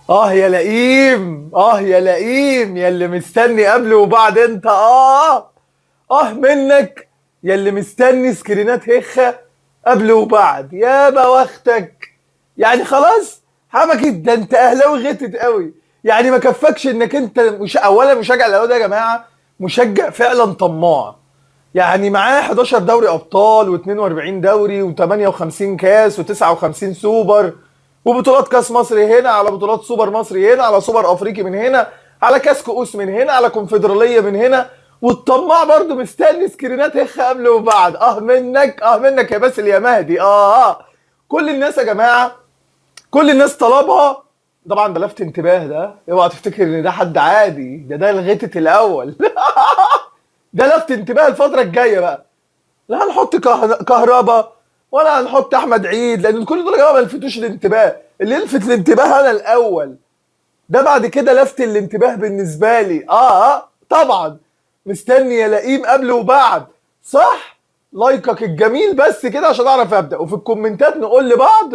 يا لئيم، يا لئيم، يا اللي مستني قبل وبعد انت. منك، يا اللي مستني سكرينات هخة قبل وبعد، يا بوختك. يعني خلاص حبكت، ده انت اهلاوي غتت قوي. يعني ما كفكش انك انت اولا مشجع الاهلاوي ده يا جماعه، مشجع فعلا طماع. يعني معاه 11 دوري ابطال و42 دوري و58 كاس و59 سوبر وبطولات كاس مصر هنا، على بطولات سوبر مصري هنا، على سوبر افريقي من هنا، على كاس كؤوس من هنا، على كونفدراليه من هنا. والطماع برضو مستني سكرينات هخ قبل وبعد. منك، منك يا باسل يا مهدي. كل الناس يا جماعه، كل الناس طلبها. طبعا ده لفت انتباه، ده اوعى تفتكر ان ده حد عادي، ده الغتت الاول. ده لفت انتباه الفتره الجايه بقى. لا هنحط كهربا ولا هنحط احمد عيد، لان كل دول يا جماعه ما لفتوش الانتباه. اللي يلفت الانتباه انا الاول، ده بعد كده لفت الانتباه بالنسبه لي. طبعا مستني يا لئيم قبل وبعد. صح، لايكك الجميل بس كده عشان اعرف ابدا، وفي الكومنتات نقول لبعض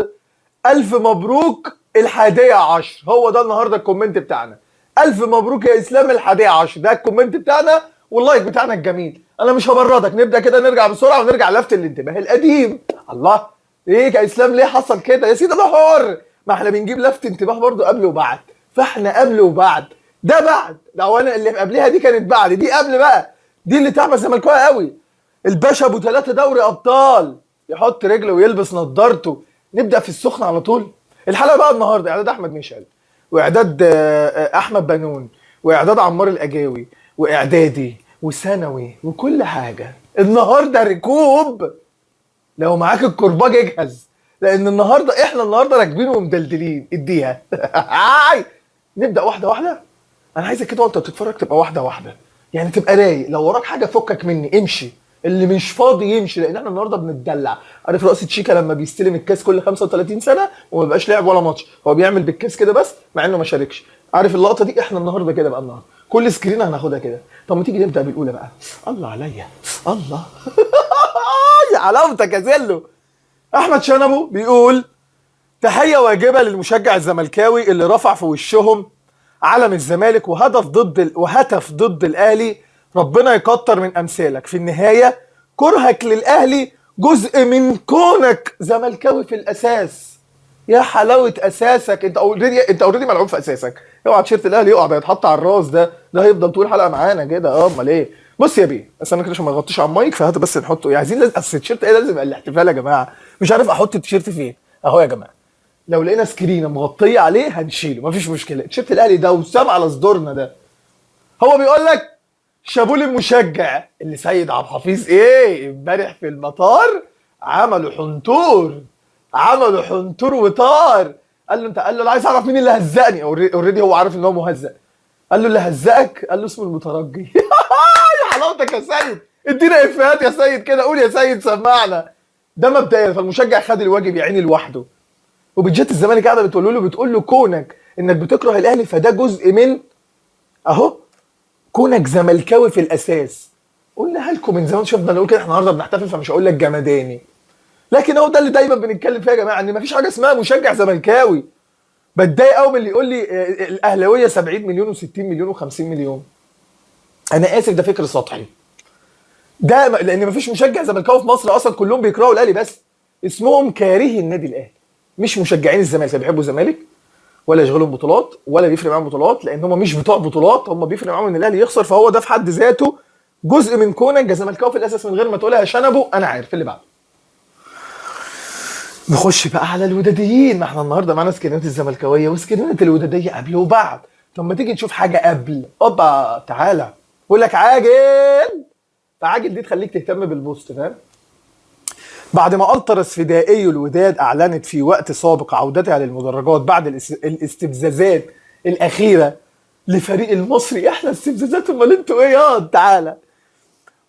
الف مبروك الحادية عشر. هو ده النهارده الكومنت بتاعنا. الف مبروك يا اسلام الحادية عشر، ده الكومنت بتاعنا واللايك بتاعنا الجميل. انا مش هبردك، نبدا كده نرجع بسرعه ونرجع لفت الانتباه القديم. الله، ايه يا اسلام ليه حصل كده يا سيدي؟ ده حر، ما احنا بنجيب لفت انتباه برضه قبل وبعد، فاحنا قبل وبعد. ده بعد، ده وانا اللي قبلها دي كانت بعد، دي قبل بقى. دي اللي تعمل زملكاوي قوي. الباشا ابو 3 دوري ابطال يحط رجله ويلبس نظارته. نبدا في السخن على طول. الحلقه بقى النهارده اعداد احمد مشعل، واعداد احمد بنون، واعداد عمار الاجاوي، واعدادي وثانوي وكل حاجه. النهارده ركوب. لو معاك الكرباج اجهز، لان النهارده احنا راكبين ومدلدلين. اديها. نبدا واحده واحده. انا عايزك كده وانت بتتفرج تبقى واحده واحده، يعني تبقى رايق. لو وراك حاجه فكك مني، امشي. اللي مش فاضي يمشي، لان احنا النهارده بنتدلع. عارف رقصه شيكا لما بيستلم الكاس كل 35 سنه وما بيبقاش لعب ولا ماتش، هو بيعمل بالكاس كده بس مع انه ما شاركش. عارف اللقطه دي؟ احنا النهارده كده بقى. النهارده كل سكرين هناخدها كده. طب ما تيجي نبدا بالاولى بقى. الله عليا، الله. يا حلاوتك يا زلو. احمد شنبو بيقول: تحية واجبة للمشجع الزملكاوي اللي رفع في وشهم علم الزمالك وهتف ضد الأهلي. ربنا يكتر من أمثالك. في النهاية كرهك للأهلي جزء من كونك زملكاوي في الأساس. يا حلاوة أساسك، أنت أوريدي ملعوب في أساسك. اوعى تيشيرت الأهلي يقع، ده يتحط على الراس، ده هيفضل طول الحلقة معانا كده. أمال إيه؟ بص يا بيه، بس انا كده عشان ما نغطيش على المايك، فهات بس نحطه. عايزين اصل التيشيرت ايه، لازم يبقى الاحتفال يا جماعه. مش عارف احط التيشيرت فين. اهو يا جماعه، لو لقينا سكرينه مغطيه عليه هنشيله، مفيش مشكله. تيشيرت الاهلي ده وسام على صدورنا ده. هو بيقول لك: شابول المشجع اللي سيد عبد الحفيظ امبارح في المطار عملوا حنطور، عملوا حنطور وطار. قال له انا عايز اعرف مين اللي هزقني. اوريدي هو عارف ان هو مهزق. قال له: اللي هزقك؟ قال له: اسمه المترجي. يا حلاوتك يا سيد، ادينا افيهات يا سيد كده، قول يا سيد سمعنا. ده مبدئيا. فالمشجع خد الواجب يا عيني لوحده. وبتجات الزمالك قاعده بتقول له كونك انك بتكره الاهلي فده جزء من، اهو، كونك زملكاوي في الاساس. قلنا لكم من زمان، شفنا نقول كده. احنا النهارده بنحتفل، فمش هقول لك جمداني، لكن هو ده اللي دايما بنتكلم فيه يا جماعه، ان مفيش حاجه اسمها مشجع زملكاوي. بتضايق قوي من اللي يقول لي الاهلاويه 70 مليون و60 مليون و50 مليون. انا اسف، ده فكر سطحي. ده لان مفيش مشجع زملكاوي في مصر اصلا، كلهم بيكرهوا الاهلي بس اسمهم كارهي النادي الاهلي، مش مشجعين الزمالك. لا بيحبوا الزمالك ولا يشغلهم بطولات ولا بيفرق معاهم بطولات، لان هم مش بتوع بطولات، هم بيفرق معاهم ان الاهلي يخسر. فهو ده في حد ذاته جزء من كونك زملكاوي في الاساس، من غير ما تقولها يا شنبو. انا عارف اللي بعده. نخش بقى على الوداديين. ما احنا النهارده معانا سكرينات الزملكاويه وسكرينات الوداديه قبل وبعد. طب ما تيجي نشوف حاجه قبل. اوبا تعالى، بقول لك عاجل. فعاجل دي تخليك تهتم بالبوست، فاهم؟ بعد ما التراس فدائي الوداد اعلنت في وقت سابق عودتها للمدرجات بعد الاستفزازات الاخيره لفريق المصري. احنا استفزازات؟ امال انتوا ايه؟ تعالى.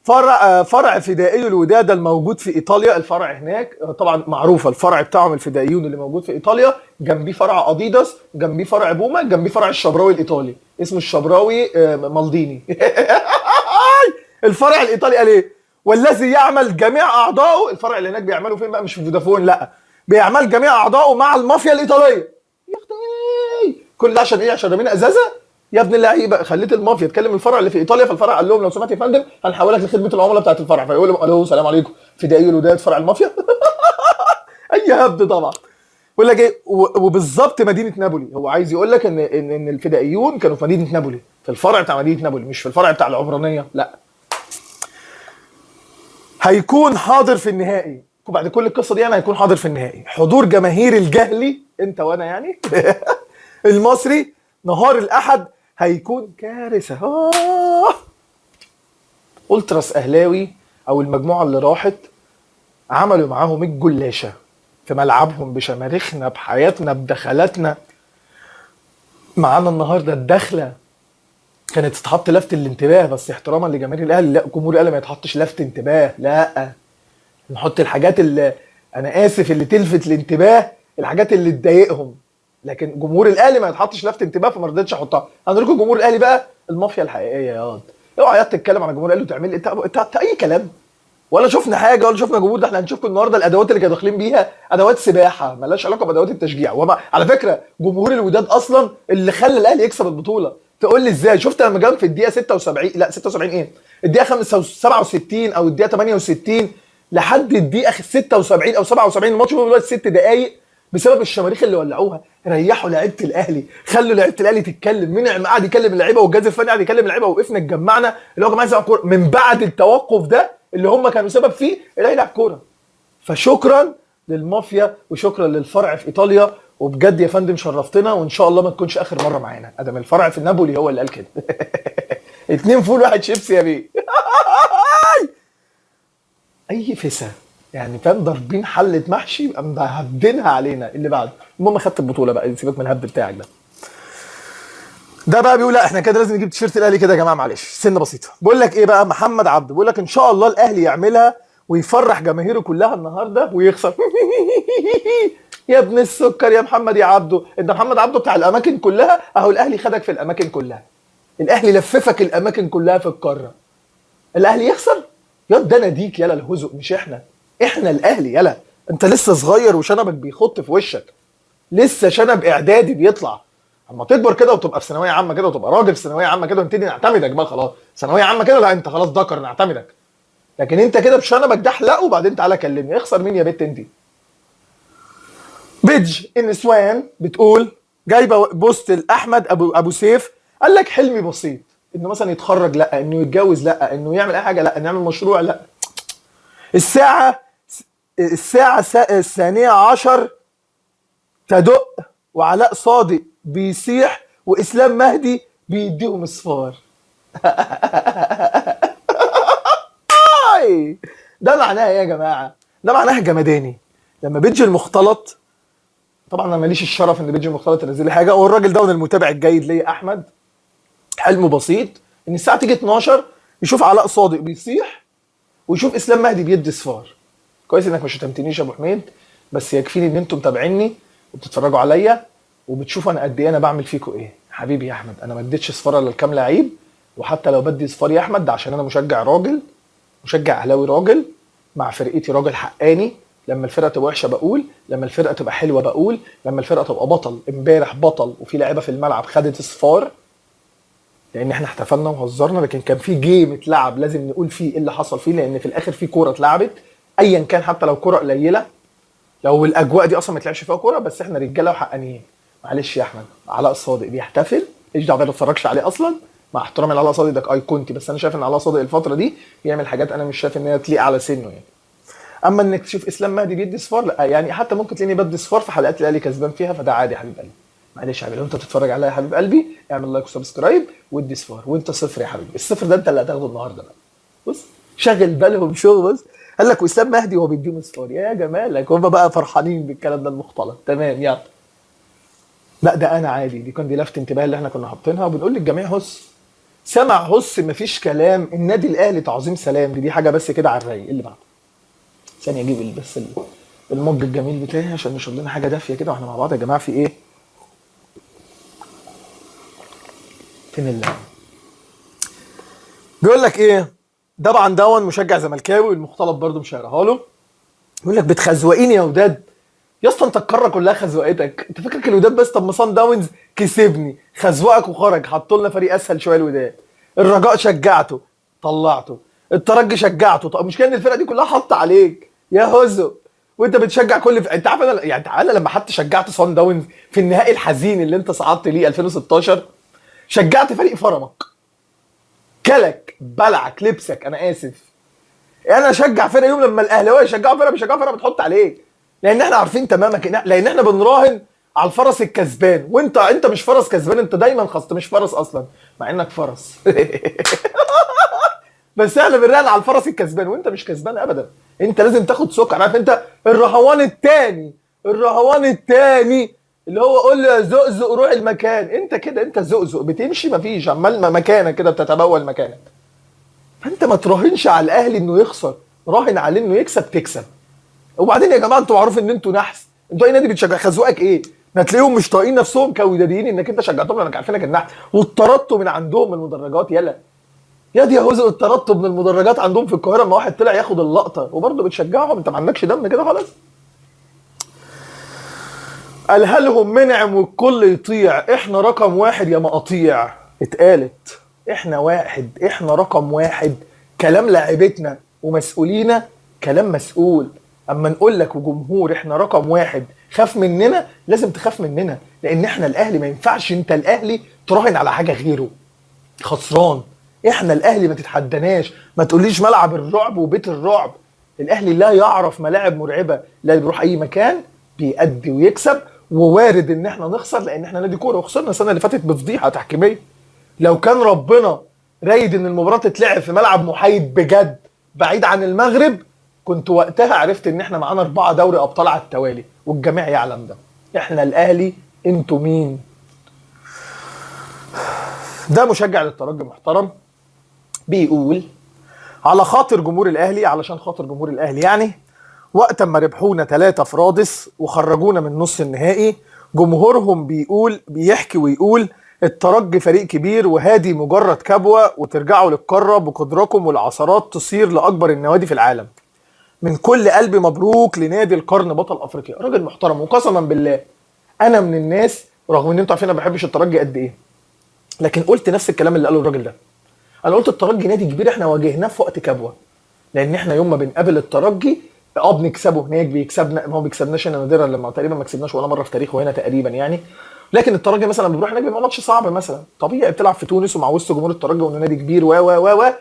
فرع فدائي الوداد الموجود في ايطاليا، الفرع هناك طبعا معروفه، الفرع بتاعهم الفدائيون اللي موجود في ايطاليا، جنبيه فرع اديداس، جنبيه فرع بوما، جنبيه فرع الشبراوي الايطالي اسمه الشبراوي مالديني. الفرع الايطالي قال ايه؟ والذي يعمل جميع اعضائه. الفرع اللي هناك بيعملوا فين بقى؟ مش في فودافون، لا، بيعمل جميع اعضائه مع المافيا الايطاليه. يا اختي، كل ده عشان ايه؟ عشان رامين ازازه. يا ابن اللعيبه خليت المافيا تكلم الفرع اللي في ايطاليا، فالفرع قال لهم لو سمحت يا فندم هنحولك لخدمه العملاء بتاعت الفرع، فيقول لهم الو السلام عليكم فدائي الوداد فرع المافيا. اي هبد طبعا. بيقول لك ايه وبالظبط مدينه نابولي، هو عايز يقول لك ان الفدائيون كانوا في مدينه نابولي، في الفرع بتاع مدينه نابولي، مش في الفرع بتاع العمرانيه، لا. هيكون حاضر في النهائي، وبعد كل القصه دي انا هيكون حاضر في النهائي حضور جماهير الجهلي انت وانا يعني المصري نهار الاحد. هيكون كارثه. التراس اهلاوي او المجموعه اللي راحت عملوا معاهم الجلاشه في ملعبهم بشماريخنا بحياتنا بدخلاتنا. معانا النهارده الدخله كانت تتحط لفت الانتباه، بس احتراما لجماهير الاهلي لا، جمهور الاهلي ما يتحطش لفت انتباه، لا. نحط الحاجات اللي انا اسف اللي تلفت الانتباه، الحاجات اللي تضايقهم، لكن جمهور الاهلي ما يتحطش لفت انتباه، فما رضيتش احطها. انا لكم جمهور الاهلي بقى المافيا الحقيقيه يا واد. اوعى تتكلم عن جمهور الاهلي وتعمل انت اي كلام، ولا شفنا حاجه ولا شفنا جمهور. ده احنا هنشوفكم النهارده الادوات اللي كانوا داخلين بيها ادوات سباحه مالهاش علاقه بادوات التشجيع. وما على فكره جمهور الوداد اصلا اللي خلى الاهلي يكسب البطوله. تقول لي ازاي؟ شفت لما جاب في الدقيقه 76 لا 76 ايه الدقيقه 67 او الدقيقه 68 لحد الدقيقه 76 او 77 الماتش دلوقتي 6 دقائق بسبب الشماريخ اللي ولعوها. ريحوا لعيبه الاهلي، خلوا لعيبه الاهلي تتكلم. منعم قاعد يكلم اللعيبه والجهاز الفني قاعد يكلم اللعيبه، وقفنا اتجمعنا اللي هو يا جماعه عايز العب كوره. من بعد التوقف ده اللي هم كانوا سبب فيه الاهلي يلعب كوره. فشكرا للمافيا وشكرا للفرع في ايطاليا، وبجد يا فندم شرفتنا، وان شاء الله ما تكونش اخر مره معانا ادم الفرع في نابولي هو اللي قال كده. 2 فول 1 شيبسي يا بيه. اي فسا يعني فاهم، ضاربين حله محشي يبقى مهبدينها علينا. اللي بعده المهم خدت البطوله بقى، سيبك من الهبد بتاعك ده. ده بقى بيقول لا احنا كده لازم نجيب تيشيرت الاهلي كده يا جماعه، معلش سنه بسيطه. بقول لك ايه بقى، محمد عبده بيقول لك ان شاء الله الاهلي يعملها ويفرح جماهيره كلها النهارده ويخسر. يا ابن السكر يا محمد يا عبده، انت محمد عبده بتاع الاماكن كلها، اهو الاهلي خدك في الاماكن كلها، الاهلي لففك الاماكن كلها في القاره. الاهلي يخسر؟ يا ده ناديك يلا الهزق، مش احنا الاهلي يلا. انت لسه صغير وشنبك بيخط في وشك، لسه شنب اعدادي بيطلع. اما تكبر كده وتبقى في ثانويه عامه كده وتبقى راجل في ثانويه عامه كده ونبتدي نعتمدك بقى خلاص. ثانويه عامه كده لا انت خلاص ذكر نعتمدك، لكن انت كده بشنبك ده احلقه وبعدين تعالى كلمني. اخسر مين يا بت انت؟ بيدج النسوان بتقول جايبه بوست لاحمد ابو سيف، قال لك حلمي بسيط، انه مثلا يتخرج لا، انه يتجوز لا، انه يعمل اي حاجه لا، انه يعمل مشروع لا. الساعه الثانيه عشر تدق وعلاء صادق بيصيح واسلام مهدي بيديهم اصفار. ده معناها ايه يا جماعه؟ ده معناها جمداني. لما بيدج المختلط، طبعا انا ماليش الشرف ان بيدج المختلط ينزل لي حاجه، والراجل ده المتابع الجيد ليا احمد حلمه بسيط ان الساعه تيجي 12 يشوف علاء صادق بيصيح ويشوف اسلام مهدي بيدي صفار. كويس انك مش شتمتنيش يا ابو حميد، بس يكفيني ان انتم متابعيني وبتتفرجوا عليا وبتشوفوا انا قد ايه انا بعمل فيكم ايه. حبيبي يا احمد انا ما اديتش صفار الا لكام لعيب، وحتى لو بدي صفار يا احمد ده عشان انا مشجع راجل، مشجع اهلاوي راجل، مع فرقتي راجل حقاني. لما الفرقه تبقى وحشه بقول، لما الفرقه تبقى حلوه بقول، لما الفرقه تبقى بطل امبارح بطل وفي لعيبه في الملعب خدت صفار لان احنا احتفلنا وهزرنا، لكن كان في جيم اتلعب لازم نقول فيه ايه اللي حصل فيه، لان في الاخر في كوره اتلعبت ايا كان حتى لو كوره قليله، لو الاجواء دي اصلا ما تلعبش فيها كوره، بس احنا رجاله وحقانيين. معلش يا احمد علاء صادق بيحتفل، ايش دعوه ما تتفرجش عليه اصلا، مع احترامي لعلاء صادق ده ايقونتي، بس انا شايف ان علاء صادق الفتره دي بيعمل حاجات انا مش شايف ان هي تليق على سنه يعني. اما انك تشوف اسلام مهدي بيدي صفار لا، يعني حتى ممكن تلاقيني بدي صفار في حلقات الاهلي كسبان فيها، فده عادي يا حبيب قلبي. معلش يا حبيبي لو انت بتتفرج عليا يا حبيب قلبي اعمل لايك وسبسكرايب وادي صفار، وانت صفر يا حبيبي. الصفر ده انت اللي هتاخده النهارده بقى. بص شغل بالهم شغل. بص قال لك واسلام مهدي هو بيديهم صفار، يا جمالك هم بقى فرحانين بالكلام ده المختلط. تمام يلا. لا ده انا عادي، دي كان دي لفت انتباه اللي احنا كنا حاطينها، وبنقول للجميع هس سمع هس مفيش كلام. النادي الاهلي تعظيم سلام، دي حاجه بس كده على الرايق. اللي بعده ثانيه اجيب بس المج الجميل بتاعي عشان نشرب لنا حاجه دافيه كده واحنا مع بعض يا جماعه. في ايه؟ فين الله؟ بيقول لك ايه؟ طبعا دون مشجع زملكاوي، المختلط برده مش هيقراها له. بيقول لك بتخزوقيني يا وداد يا اسطى انت القاره كلها خزوقتك، انت فاكرك الوداد بس؟ طب ما صن داونز كسبني، خزوقك وخرج، حطوا لنا فريق اسهل شويه الوداد. الرجاء شجعته طلعته، الترجي شجعته، طب مش كان الفرقه دي كلها حط عليك يا هزو؟ وانت بتشجع انت عارف انا يعني تعالى لما حتى شجعت صن داونز في النهائي الحزين اللي انت صعدت ليه 2016، شجعت فريق فرمك، كلك بلعك لبسك، انا اسف. انا اشجع فرقه يوم لما الاهلاويه يشجعوا فرقه بيشجعوا فرقه بتحط عليك، لان احنا عارفين تماما لان احنا بنراهن على الفرس الكسبان، وانت مش فرس كسبان، انت دايما خسرت، مش فرس اصلا مع انك فرس. بس احنا بنراهن على الفرس الكسبان وانت مش كسبان ابدا. انت لازم تاخد سكر، عارف انت الرهوان التاني، الرهوان التاني اللي هو قول له يا زقزق روح المكان، انت كده انت زقزق بتمشي مفيش، عمال مكانك كده بتتبول مكانك. فانت ما تراهنش على الاهلي انه يخسر، راهن عليه انه يكسب تكسب. وبعدين يا جماعه انتوا معروف ان انتوا نحس، انتوا اي نادي بتشجع خزوقك ايه؟ ما تلاقيهم مش طايقين نفسهم كوداديين انك انت شجعتهم لانك عارفينك النحس، واتطردتوا من عندهم من المدرجات. يلا يا دي يا هوزو، اتطردتوا من المدرجات عندهم في القاهره اما واحد طلع ياخد اللقطه وبرضه بتشجعهم، انت ما عندكش دم كده خلاص. قالها لهم منعم والكل يطيع، احنا رقم واحد يا مقاطيع، اتقالت احنا واحد، احنا رقم واحد. كلام لاعبتنا ومسؤولينا كلام مسؤول. اما نقول لك وجمهور احنا رقم واحد خاف مننا، لازم تخاف مننا، لان احنا الاهلي ما ينفعش انت الاهلي تراهن على حاجه غيره خسران. احنا الاهلي ما تتحدناش، ما تقوليش ملعب الرعب وبيت الرعب. الاهلي لا يعرف ملاعب مرعبه، لا بيروح اي مكان بيأدي ويكسب، ووارد ان احنا نخسر لان احنا نادي كوره، وخسرنا السنه اللي فاتت بفضيحه تحكيميه. لو كان ربنا رايد ان المباراه تتلعب في ملعب محايد بجد بعيد عن المغرب، كنت وقتها عرفت ان احنا معانا 4 دوري ابطال على التوالي، والجميع يعلم ده. احنا الاهلي، انتوا مين؟ ده مشجع للترجي محترم بيقول على خاطر جمهور الاهلي، علشان خاطر جمهور الاهلي يعني، وقت ما ربحونا 3 في رادس وخرجونا من نص النهائي، جمهورهم بيحكي ويقول الترجي فريق كبير وهادي مجرد كبوة، وترجعوا للقارة بقدركم والعثرات تصير لأكبر النوادي في العالم. من كل قلبي مبروك لنادي القرن بطل أفريقيا. راجل محترم، وقسما بالله أنا من الناس، رغم إن أنتوا عارفين أنا ما بحبش الترجي قد إيه، لكن قلت نفس الكلام اللي قاله الراجل ده. أنا قلت الترجي نادي كبير احنا واجهناه في وقت كبوة، لأن احنا يوم ما بنقابل الترجي بنكسبه هناك، بيكسبنا، ما هو بيكسبناش هنا نادرا، لما تقريبا ما كسبناش ولا مره في تاريخه هنا تقريبا يعني. لكن الترجي مثلا بيروح هناك بيبقى ماتش صعب، مثلا طبيعي بتلعب في تونس ومع وسط جمهور الترجي وانه نادي كبير و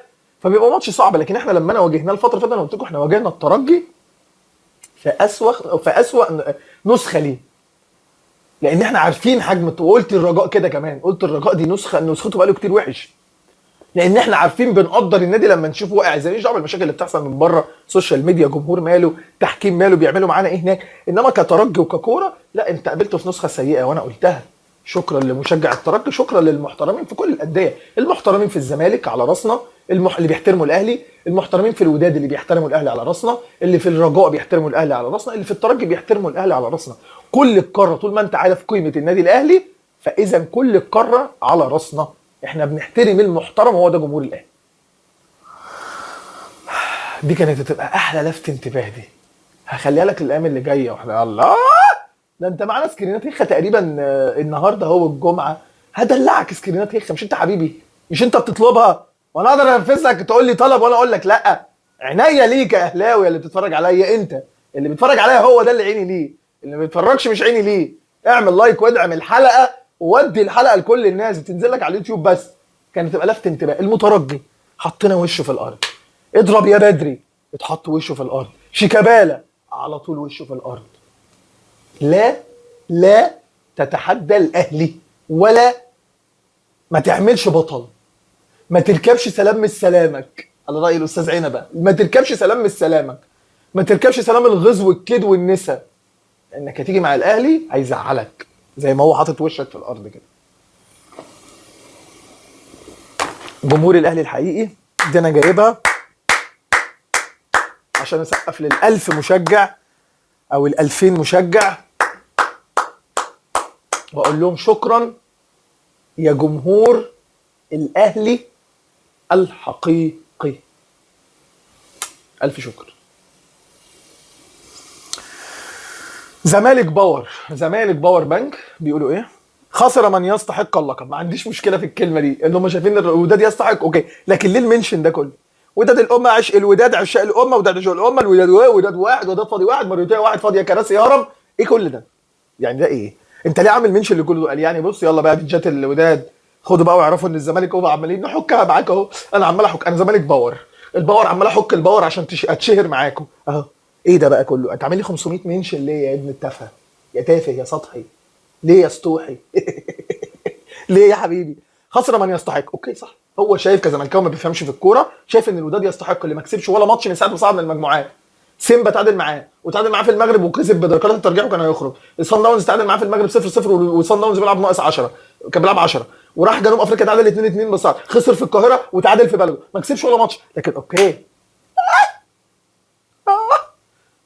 فبيبقى ماتش صعب. لكن احنا لما واجهناه الفتره اللي فاتت، انا قلت لكم احنا واجهنا الترجي في اسوأ نسخه ليه، لان احنا عارفين حجم وقلت الرجاء كده كمان، قلت الرجاء دي نسخته بقاله كتير وحش، لان احنا عارفين بنقدر النادي لما نشوفه واقع ازاي، مش دعوه بالمشاكل اللي بتحصل من بره، سوشيال ميديا، جمهور ماله، تحكيم ماله، بيعملوا معانا ايه هناك. انما كترجي وككوره لا، انت قابلته في نسخه سيئه وانا قلتها. شكرا لمشجع الترجي، شكرا للمحترمين في كل الانديه، المحترمين في الزمالك على راسنا، اللي بيحترموا الاهلي، المحترمين في الوداد اللي بيحترموا الاهلي على راسنا، اللي في الرجاء بيحترموا الاهلي على راسنا، اللي في الترجي بيحترموا الاهلي على راسنا. كل القاره طول ما انت عارف قيمه النادي الاهلي، فاذا كل القاره على راسنا. احنا بنحترم المحترم، وهو ده جمهور الاهلي. دي كانت هتبقى احلى لفت انتباه، دي هخليها لك الايام اللي جايه. واحنا الله، ده انت معانا سكرينات هيخه تقريبا النهارده هو الجمعه، هدلعك سكرينات هيخه. مش انت حبيبي؟ مش انت بتطلبها وانا اقدر انفذ لك؟ تقول لي طلب وانا اقول لك لا. عينيا ليك يا اهلاوي اللي بتتفرج عليا، انت اللي بيتفرج عليا هو ده اللي عيني ليه، اللي ما بيتفرجش مش عيني ليه. اعمل لايك وادعم الحلقه، وودي الحلقه لكل الناس، بتنزل لك على اليوتيوب بس. كانت تبقى لفت انتباه. المترجي حطينا وشه في الارض، اضرب يا بدري اتحط وشه في الارض، شيكابالا على طول وشه في الارض. لا تتحدى الاهلي، ولا ما تعملش بطل، ما تركبش سلام من سلامك على راي الاستاذ عنبه، ما تركبش سلام من سلامك، ما تركبش سلام الغز والكيد والنسا، لانك هتيجي مع الاهلي هيزعلك زي ما هو حاطط وشك في الارض كده. جمهور الاهلي الحقيقي دي انا جايبها عشان اسقف لل1000 مشجع او ال2000 مشجع، واقول لهم شكرا يا جمهور الاهلي الحقيقي، الف شكر. زمالك باور بنك بيقولوا ايه؟ خسر من يستحق اللقب. ما عنديش مشكله في الكلمه دي، ان هم شايفين ان الوداد يستحق، اوكي، لكن ليه المنشن ده كله؟ وداد الامه، عشق الوداد، عشاق الامه، وداد عشاق الامه، الوداد وداد واحد، وداد فاضي واحد، مريوطيه واحد، فاضيه كراسي هرم. ايه كل ده؟ يعني ده ايه؟ انت ليه عامل منشن لكل دول؟ قال يعني بص يلا بقى بيتجات الوداد، خدوا بقى واعرفوا ان الزمالك هو عمالين نحكها معاك اهو. انا عمال احك، انا زمالك باور، الباور عمال احك الباور عشان اتشهر معاكم اهو. ايه ده بقى كله؟ انت عامل لي 500 منشن ليه يا ابن التافهه؟ يا تافه يا سطحي، ليه يا سطوحي؟ ليه يا حبيبي؟ خسر من يستحق، اوكي صح، هو شايف كزملكاوي ما بيفهمش في الكوره، شايف ان الوداد يستحق اللي ما كسبش ولا ماتش من ساعه ما صعد من المجموعات. سيمبا تعادل معاه وتعادل معاه في المغرب وكسب بدرجات الترجيح وكان هيخرج. الصن داونز تعادل معاه في المغرب 0-0 والصن داونز بيلعب ناقص 10، كان بيلعب 10، وراح جنوب افريقيا تعادل 2-2 بس خسر في القاهره وتعادل في بلده، ما كسبش ولا ماتش، لكن اوكي.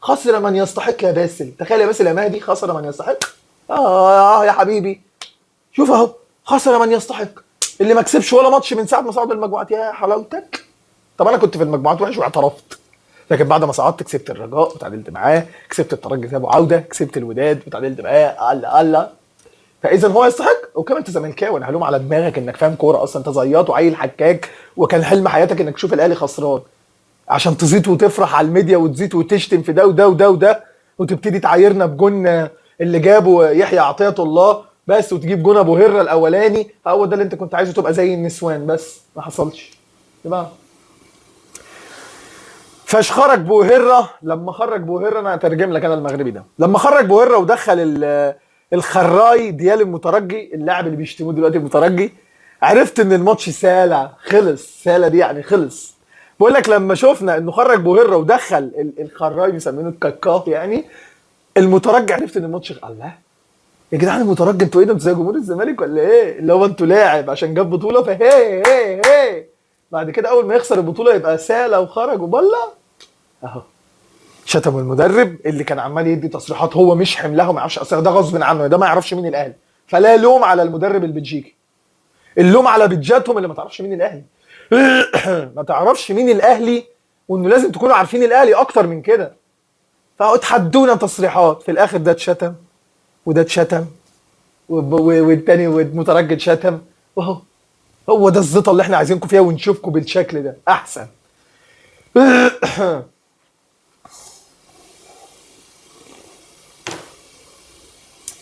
خسر من يستحق يا باسل، تخيل يا باسل يا مهدي، خسر من يستحق. يا حبيبي، شوف اهو، خسر من يستحق اللي ما كسبش ولا ماتش من ساعه ما صعد المجموعات. يا حلاوتك. طب انا كنت في المجموعات وحش واعترفت، لكن بعد ما صعدت كسبت الرجاء وتعادلت معاه، كسبت الترجي ذهاب وعوده، كسبت الوداد وتعادلت معاه، الله. فاذا هو يستحق. وكمان انت زملكاوي، انا هلوم على دماغك انك فاهم كوره اصلا، انت زياط وعيل حكاك، وكان حلم حياتك انك تشوف الاهلي خسران عشان تزيط وتفرح على الميديا وتزيط وتشتم في ده وده وده وده، وتبتدي تعايرنا بجون اللي جابه يحيى عطيه الله بس، وتجيب جون ابو هره الاولاني. هو ده اللي انت كنت عايزه، تبقى زي النسوان، بس ما حصلش. تمام. فاش خرج بوهره، لما خرج بوهره، انا هترجم لك انا المغربي ده، لما خرج بوهره ودخل الخراي ديال المترجي، اللاعب اللي بيشتموه دلوقتي المترجي، عرفت ان الماتش سالة خلص. سالة دي يعني خلص. بقول لك لما شفنا انه خرج بوهره ودخل الخراي بيسمينه الكاكاه يعني المترجي، عرفت ان الماتش الله. يا جدعان المترجي انتوا ايه ده؟ انتوا زي جمهور الزمالك ولا ايه؟ اللي هو انتوا لاعب عشان جاب بطوله فهي هي هي، بعد كده اول ما يخسر البطوله يبقى سالة وخرج وبلا اهو. شتموا المدرب اللي كان عمال يدي تصريحات هو مش حملها، ما يعرفش اصلا، ده غصب عنه، ده ما يعرفش مين الاهلي، فلا لوم على المدرب البلجيكي، اللوم على بيجاتهم اللي ما تعرفش مين الاهلي. ما تعرفش مين الاهلي، وانه لازم تكونوا عارفين الاهلي اكتر من كده. فاتحدونا تصريحات، في الاخر ده اتشتم وده اتشتم والتاني والمترجي اتشتم، وهو هو ده الزيطه اللي احنا عايزينكم فيها ونشوفكم بالشكل ده احسن.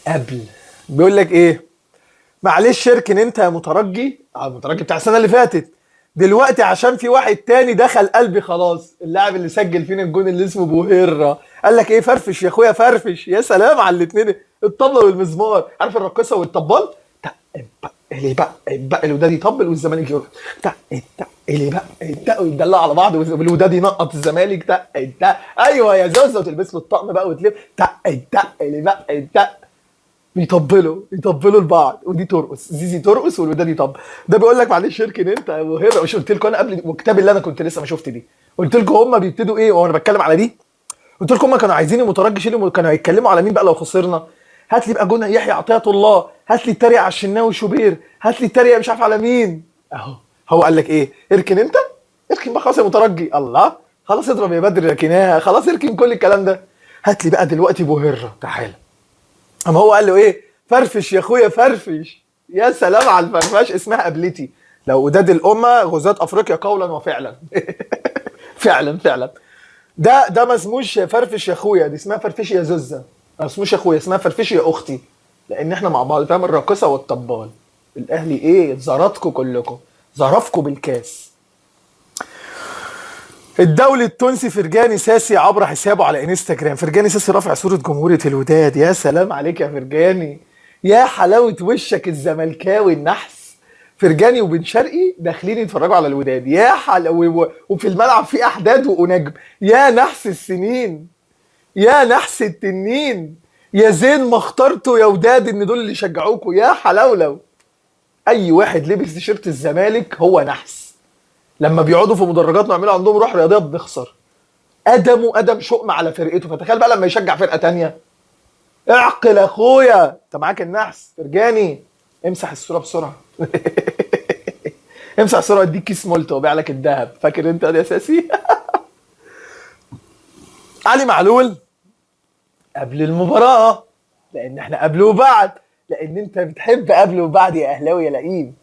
قبل بيقول لك ايه؟ معلش اركن انت يا مترجي، المترجي بتاع السنه اللي فاتت، دلوقتي عشان في واحد تاني دخل قلبي خلاص، اللاعب اللي سجل فينا الجون اللي اسمه بوهيرة. قال لك ايه؟ فرفش يا اخويا فرفش. يا سلام على الاثنين، الطبله والمزمار، عارف الراقصه والطبال، تق بق اللي بق بق الوداد يطبل والزمالك يرقص، تق اللي بق تق ويدلعوا على بعض والوداد ينقط الزمالك، تق ايوه يا زوزه، وتلبس له الطقم بقى وتلف تق اللي بق تق، يطبلوا لبعض، ودي ترقص، زيزي ترقص والوداد يطبل. ده بيقول لك معلش اركن انت يا ابو هرة. مش قلت لكم انا قبل وكتاب اللي انا كنت لسه ما شفت دي، قلت لكم هم بيبتدوا ايه وانا بتكلم على دي، قلت لكم هم كانوا عايزين المترجي يشيلوا، كانوا هيتكلموا على مين بقى لو خسرنا؟ هات لي بقى جون يحيى عطيه الله، هات لي التريق على الشناوي شوبير، هات لي التريق مش عارف على مين اهو. هو قال لك ايه؟ اركن انت، اركن بقى خلاص يا مترجي، الله خلاص اضرب يا بدر ركناها خلاص، اركن كل الكلام ده، هات لي بقى دلوقتي بوهره تعالى. اما هو قال له ايه؟ فرفش يا اخويا فرفش. يا سلام على الفرفش، اسمها قبلتي، لو وداد الامه غزاة افريقيا قولا وفعلا. فعلا فعلا. ده ما اسموش فرفش يا اخويا، دي اسمها فرفش يا زوزه، ما اسموش يا اخويا، اسمها فرفش يا اختي، لان احنا مع بعض، فاهم؟ الراقصه والطبال. الاهلي ايه؟ زرطكم كلكم، زرفكم بالكاس. الدولي التونسي فرجاني ساسي عبر حسابه على انستجرام، فرجاني ساسي رافع صورة جمهورية الوداد. يا سلام عليك يا فرجاني، يا حلاوة وشك الزملكاوي النحس. فرجاني وبن شرقي داخلين يتفرجوا على الوداد، يا وفي الملعب في احداد وانجم، يا نحس السنين، يا نحس التنين، يا زين ما اخترتوا يا وداد ان دول اللي يشجعوكوا، يا حلاولو. اي واحد لبس تيشيرت الزمالك هو نحس، لما بيقعدوا في مدرجات ويعملوا عندهم روح رياضيه بنخسر. ادم شؤم على فرقته، فتخيل بقى لما يشجع فرقه تانية. اعقل اخويا، انت معاك النحس فرجاني. امسح الصوره بسرعه. امسح الصوره اديك كيس مولتو وبيع لك الذهب، فاكر انت ده اساسي. علي معلول قبل المباراه، لان احنا قبل وبعد، لان انت بتحب قبل وبعد يا اهلاوي يا لئيم.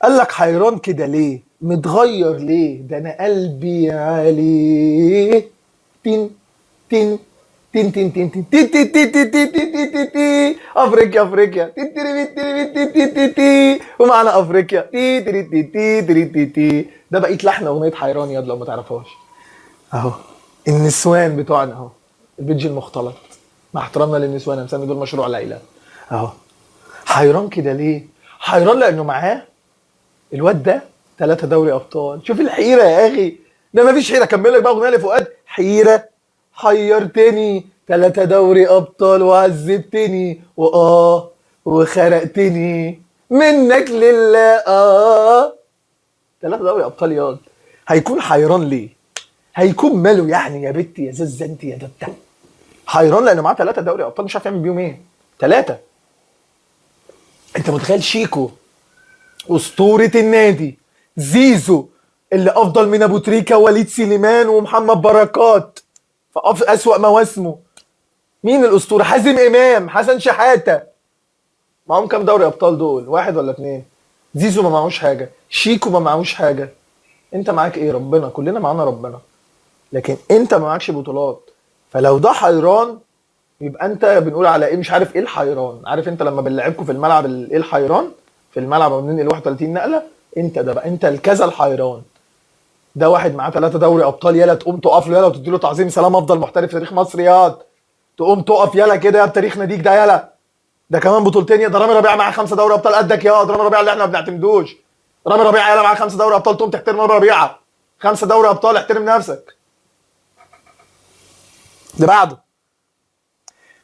قال لك حيران كده ليه؟ متغير ليه؟ ده انا قلبي عليه. تين تين تين تين تين تين تين تين تين تين تين تين تين تين تين. افريقيا افريقيا تين تين تين تين تين تين تين. ومعنا افريقيا تين تين تين تين تين تين تين. ده بقيت لحن اغنيه حيران ياض لو ما تعرفهاش. اهو النسوان بتوعنا اهو، البيدج المختلط، مع احترامنا للنسوان، مسمي دول مشروع ليلى. اهو حيران كده ليه؟ حيران لانه معاه الواد ده 3 دوري ابطال. شوف الحيره يا اخي، ده ما فيش حيره. كمل لك بقى اغنيه لفؤاد، حيره حيرتني 3 دوري ابطال وعذبتني وخرقتني منك لله 3 دوري ابطال ياض. هيكون حيران ليه؟ هيكون ماله يعني يا بنتي يا زوزة انت يا دبته؟ حيران لانه معاه 3 دوري ابطال مش عارف يعمل بيهم ايه. 3. انت متخيل شيكو اسطوره النادي، زيزو اللي افضل من ابو تريكه ووليد سليمان ومحمد بركات في اسوأ مواسمه، مين الاسطوره؟ حازم امام، حسن شحاته، معاهم كام دوري ابطال دول؟ 1 ولا 2؟ زيزو ما معهوش حاجه، شيكو ما معهوش حاجه. انت معاك ايه؟ ربنا، كلنا معانا ربنا، لكن انت ما معكش بطولات. فلو ده حيران يبقى انت بنقول على ايه؟ مش عارف ايه الحيران. عارف انت لما بنلعبكم في الملعب ايه الحيران؟ في الملعب بننقل 31 نقله، انت ده بقى، انت الكذا الحيران. ده واحد معاه 3 دوري ابطال، يلا تقوم تقف له يلا وتدي له تعظيم سلام، افضل محترف في تاريخ مصر ياض. تقوم تقف يلا كده يا بتاريخ ناديك ده يلا. ده كمان بطولتين يا ده. رامي ربيعه معاه 5 دوري ابطال قدك يا رامي ربيعه اللي احنا ما بنعتمدوش. رامي ربيعه يلا معاه 5 دوري ابطال، تقوم تحترم رامي ربيعه. 5 دوري ابطال، احترم نفسك. اللي بعده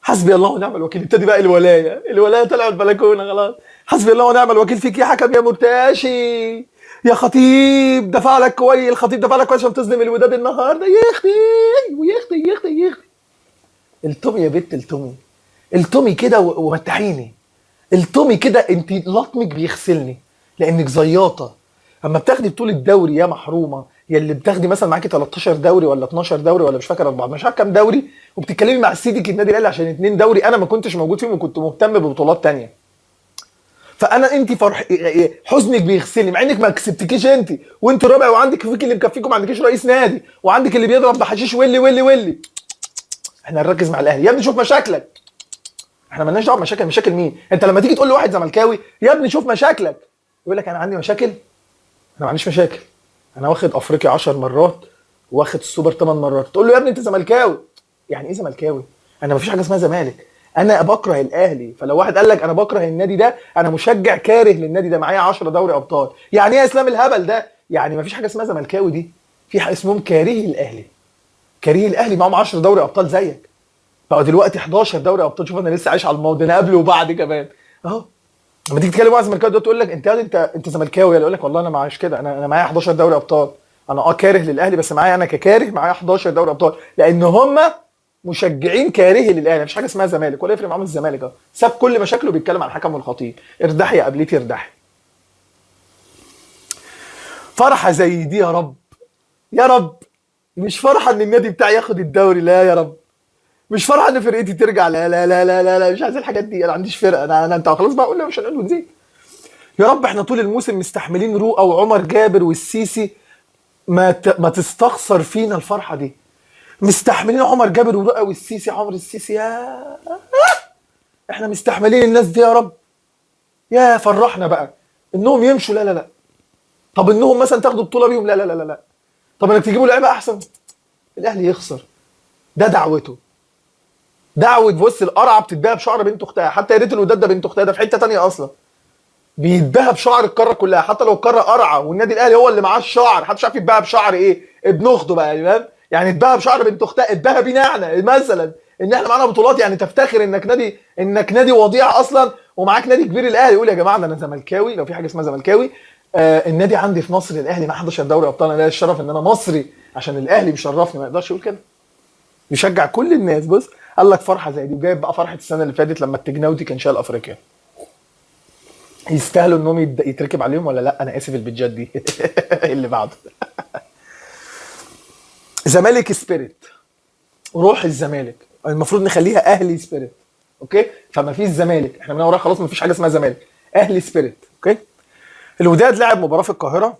حسبي الله ونعم الوكيل. ابتدي بقى الولايه طلعوا البلكونه خلاص. حسبي الله ونعم الوكيل فيك يا حكم يا مرتاشي يا خطيب. دفع لك كويس الخطيب، دفع لك كويس عشان تظلم الوداد النهارده. يختي ويختي يختي يختي. التومي يا بت التومي، التومي كده ومتعيني. التومي كده انت لطمك بيغسلني لانك زياطه. اما بتاخدي بطوله الدوري يا محرومه، يا اللي بتاخدي مثلا معاكي 13 دوري ولا 12 دوري ولا مش فاكر 4 مش عارف كام دوري، وبتتكلمي مع سيدك النادي الاهلي عشان 2 دوري انا ما كنتش موجود فيهم وكنت مهتم ببطولات تانية. فانا انت حزنك بيغسلني مع انك ما كسبتكيش انت، وانت رابع وعندك فيك اللي مكفيكم، ما عندكيش رئيس نادي وعندك اللي بيضرب بحشيش ويلي ويلي ويلي. احنا نركز مع الاهلي يا ابني، شوف مشاكلك. احنا مالناش دعوه بمشاكل. مشاكل مين؟ انت لما تيجي تقول لواحد زملكاوي يا ابني شوف مشاكلك، يقول لك انا عندي مشاكل. انا ما عنديش مشاكل، انا واخد افريقيا 10 مرات واخد السوبر 8 مرات. تقول له يا ابني انت زملكاوي. يعني ايه زملكاوي؟ انا ما فيش حاجه اسمها زمالك، انا بكره الاهلي. فلو واحد قال لك انا بكره النادي ده، انا مشجع كاره للنادي ده، معايا 10 دوري ابطال. يعني ايه يا اسلام الهبل ده؟ يعني ما فيش حاجه اسمها زملكاوي دي، في حاجه اسمهم كارهي الاهلي. كارهي الاهلي معاهم 10 دوري ابطال زيك، بقى دلوقتي 11 دوري ابطال. شوف انا لسه عايش على الماضي، انا قبل وبعد كمان اهو. لما تيجي تتكلم مع زملكاوي ده تقول لك انت زملكاوي، يقول لك والله انا معاش كده، انا معايا 11 دوري ابطال. انا كاره للاهلي بس معايا انا ككاره معايا 11 دوري ابطال، لان هم مشجعين كارهي للاهلي. مفيش حاجه اسمها زمالك ولا يفرق معاهم الزمالك اهو. ساب كل مشاكله بيتكلم عن الحكم والخطيب. ارتاحي يا قبلتي ارتاحي. فرحه زي دي يا رب، يا رب. مش فرحه ان النادي بتاعي ياخد الدوري، لا يا رب. مش فرحه ان فرقتي ترجع، لا لا لا لا لا, لا. مش عايز الحاجات دي، انا ما عنديش فرقه. انا انت خلاص بقى قلنا مش هنقول ونزيد. يا رب احنا طول الموسم مستحملين رؤى وعمر جابر والسيسي، ما تستخسر فينا الفرحه دي. مستحملين عمر جابر ورؤى والسيسي، عمر السيسي يا احنا مستحملين الناس دي يا رب. يا فرحنا بقى انهم يمشوا، لا لا لا. طب انهم مثلا تاخدوا بطوله بيهم، لا لا لا لا. طب انك تجيبوا لعيبه احسن، الاهلي يخسر. ده دعوته، دعوه. بص القرعه بتتباهى بشعر بنت اختها، حتى يا ريت الوداد ده بنت اختها، ده في حته ثانيه اصلا. بيتباهى بشعر القاره كلها، حتى لو القاره قرعه والنادي الاهلي هو اللي معاه الشعر، محدش عارف يتباهى بشعر ايه ابن اخته بقى، فاهم؟ يعني اتباهى بشعر بنت اختها، اتباهى بينا احنا مثلا ان احنا معانا بطولات. يعني تفتخر انك نادي وضيع اصلا ومعاك نادي كبير الاهلي. يقول يا جماعه ده انا زملكاوي، لو في حاجه اسمها زملكاوي. النادي عندي في مصر الاهلي مع 11 دوري ابطال، انا ليا الشرف ان انا مصري عشان الاهلي مشرفني. ما يقدرش يقول كده، يشجع كل الناس. بص قال لك فرحه زي دي، وجايب بقى فرحه السنه اللي فاتت لما التجناوتي كان شايل افريقيا. يستاهلوا انهم يتركب عليهم ولا لا؟ انا اسف البيتجات دي. اللي بعده زمالك سبيريت، روح الزمالك. المفروض نخليها اهلي سبيريت. اوكي، فما فيش زمالك، احنا من وراها خلاص ما فيش حاجه اسمها زمالك، اهلي سبيريت. اوكي. الوداد لعب مباراه في القاهره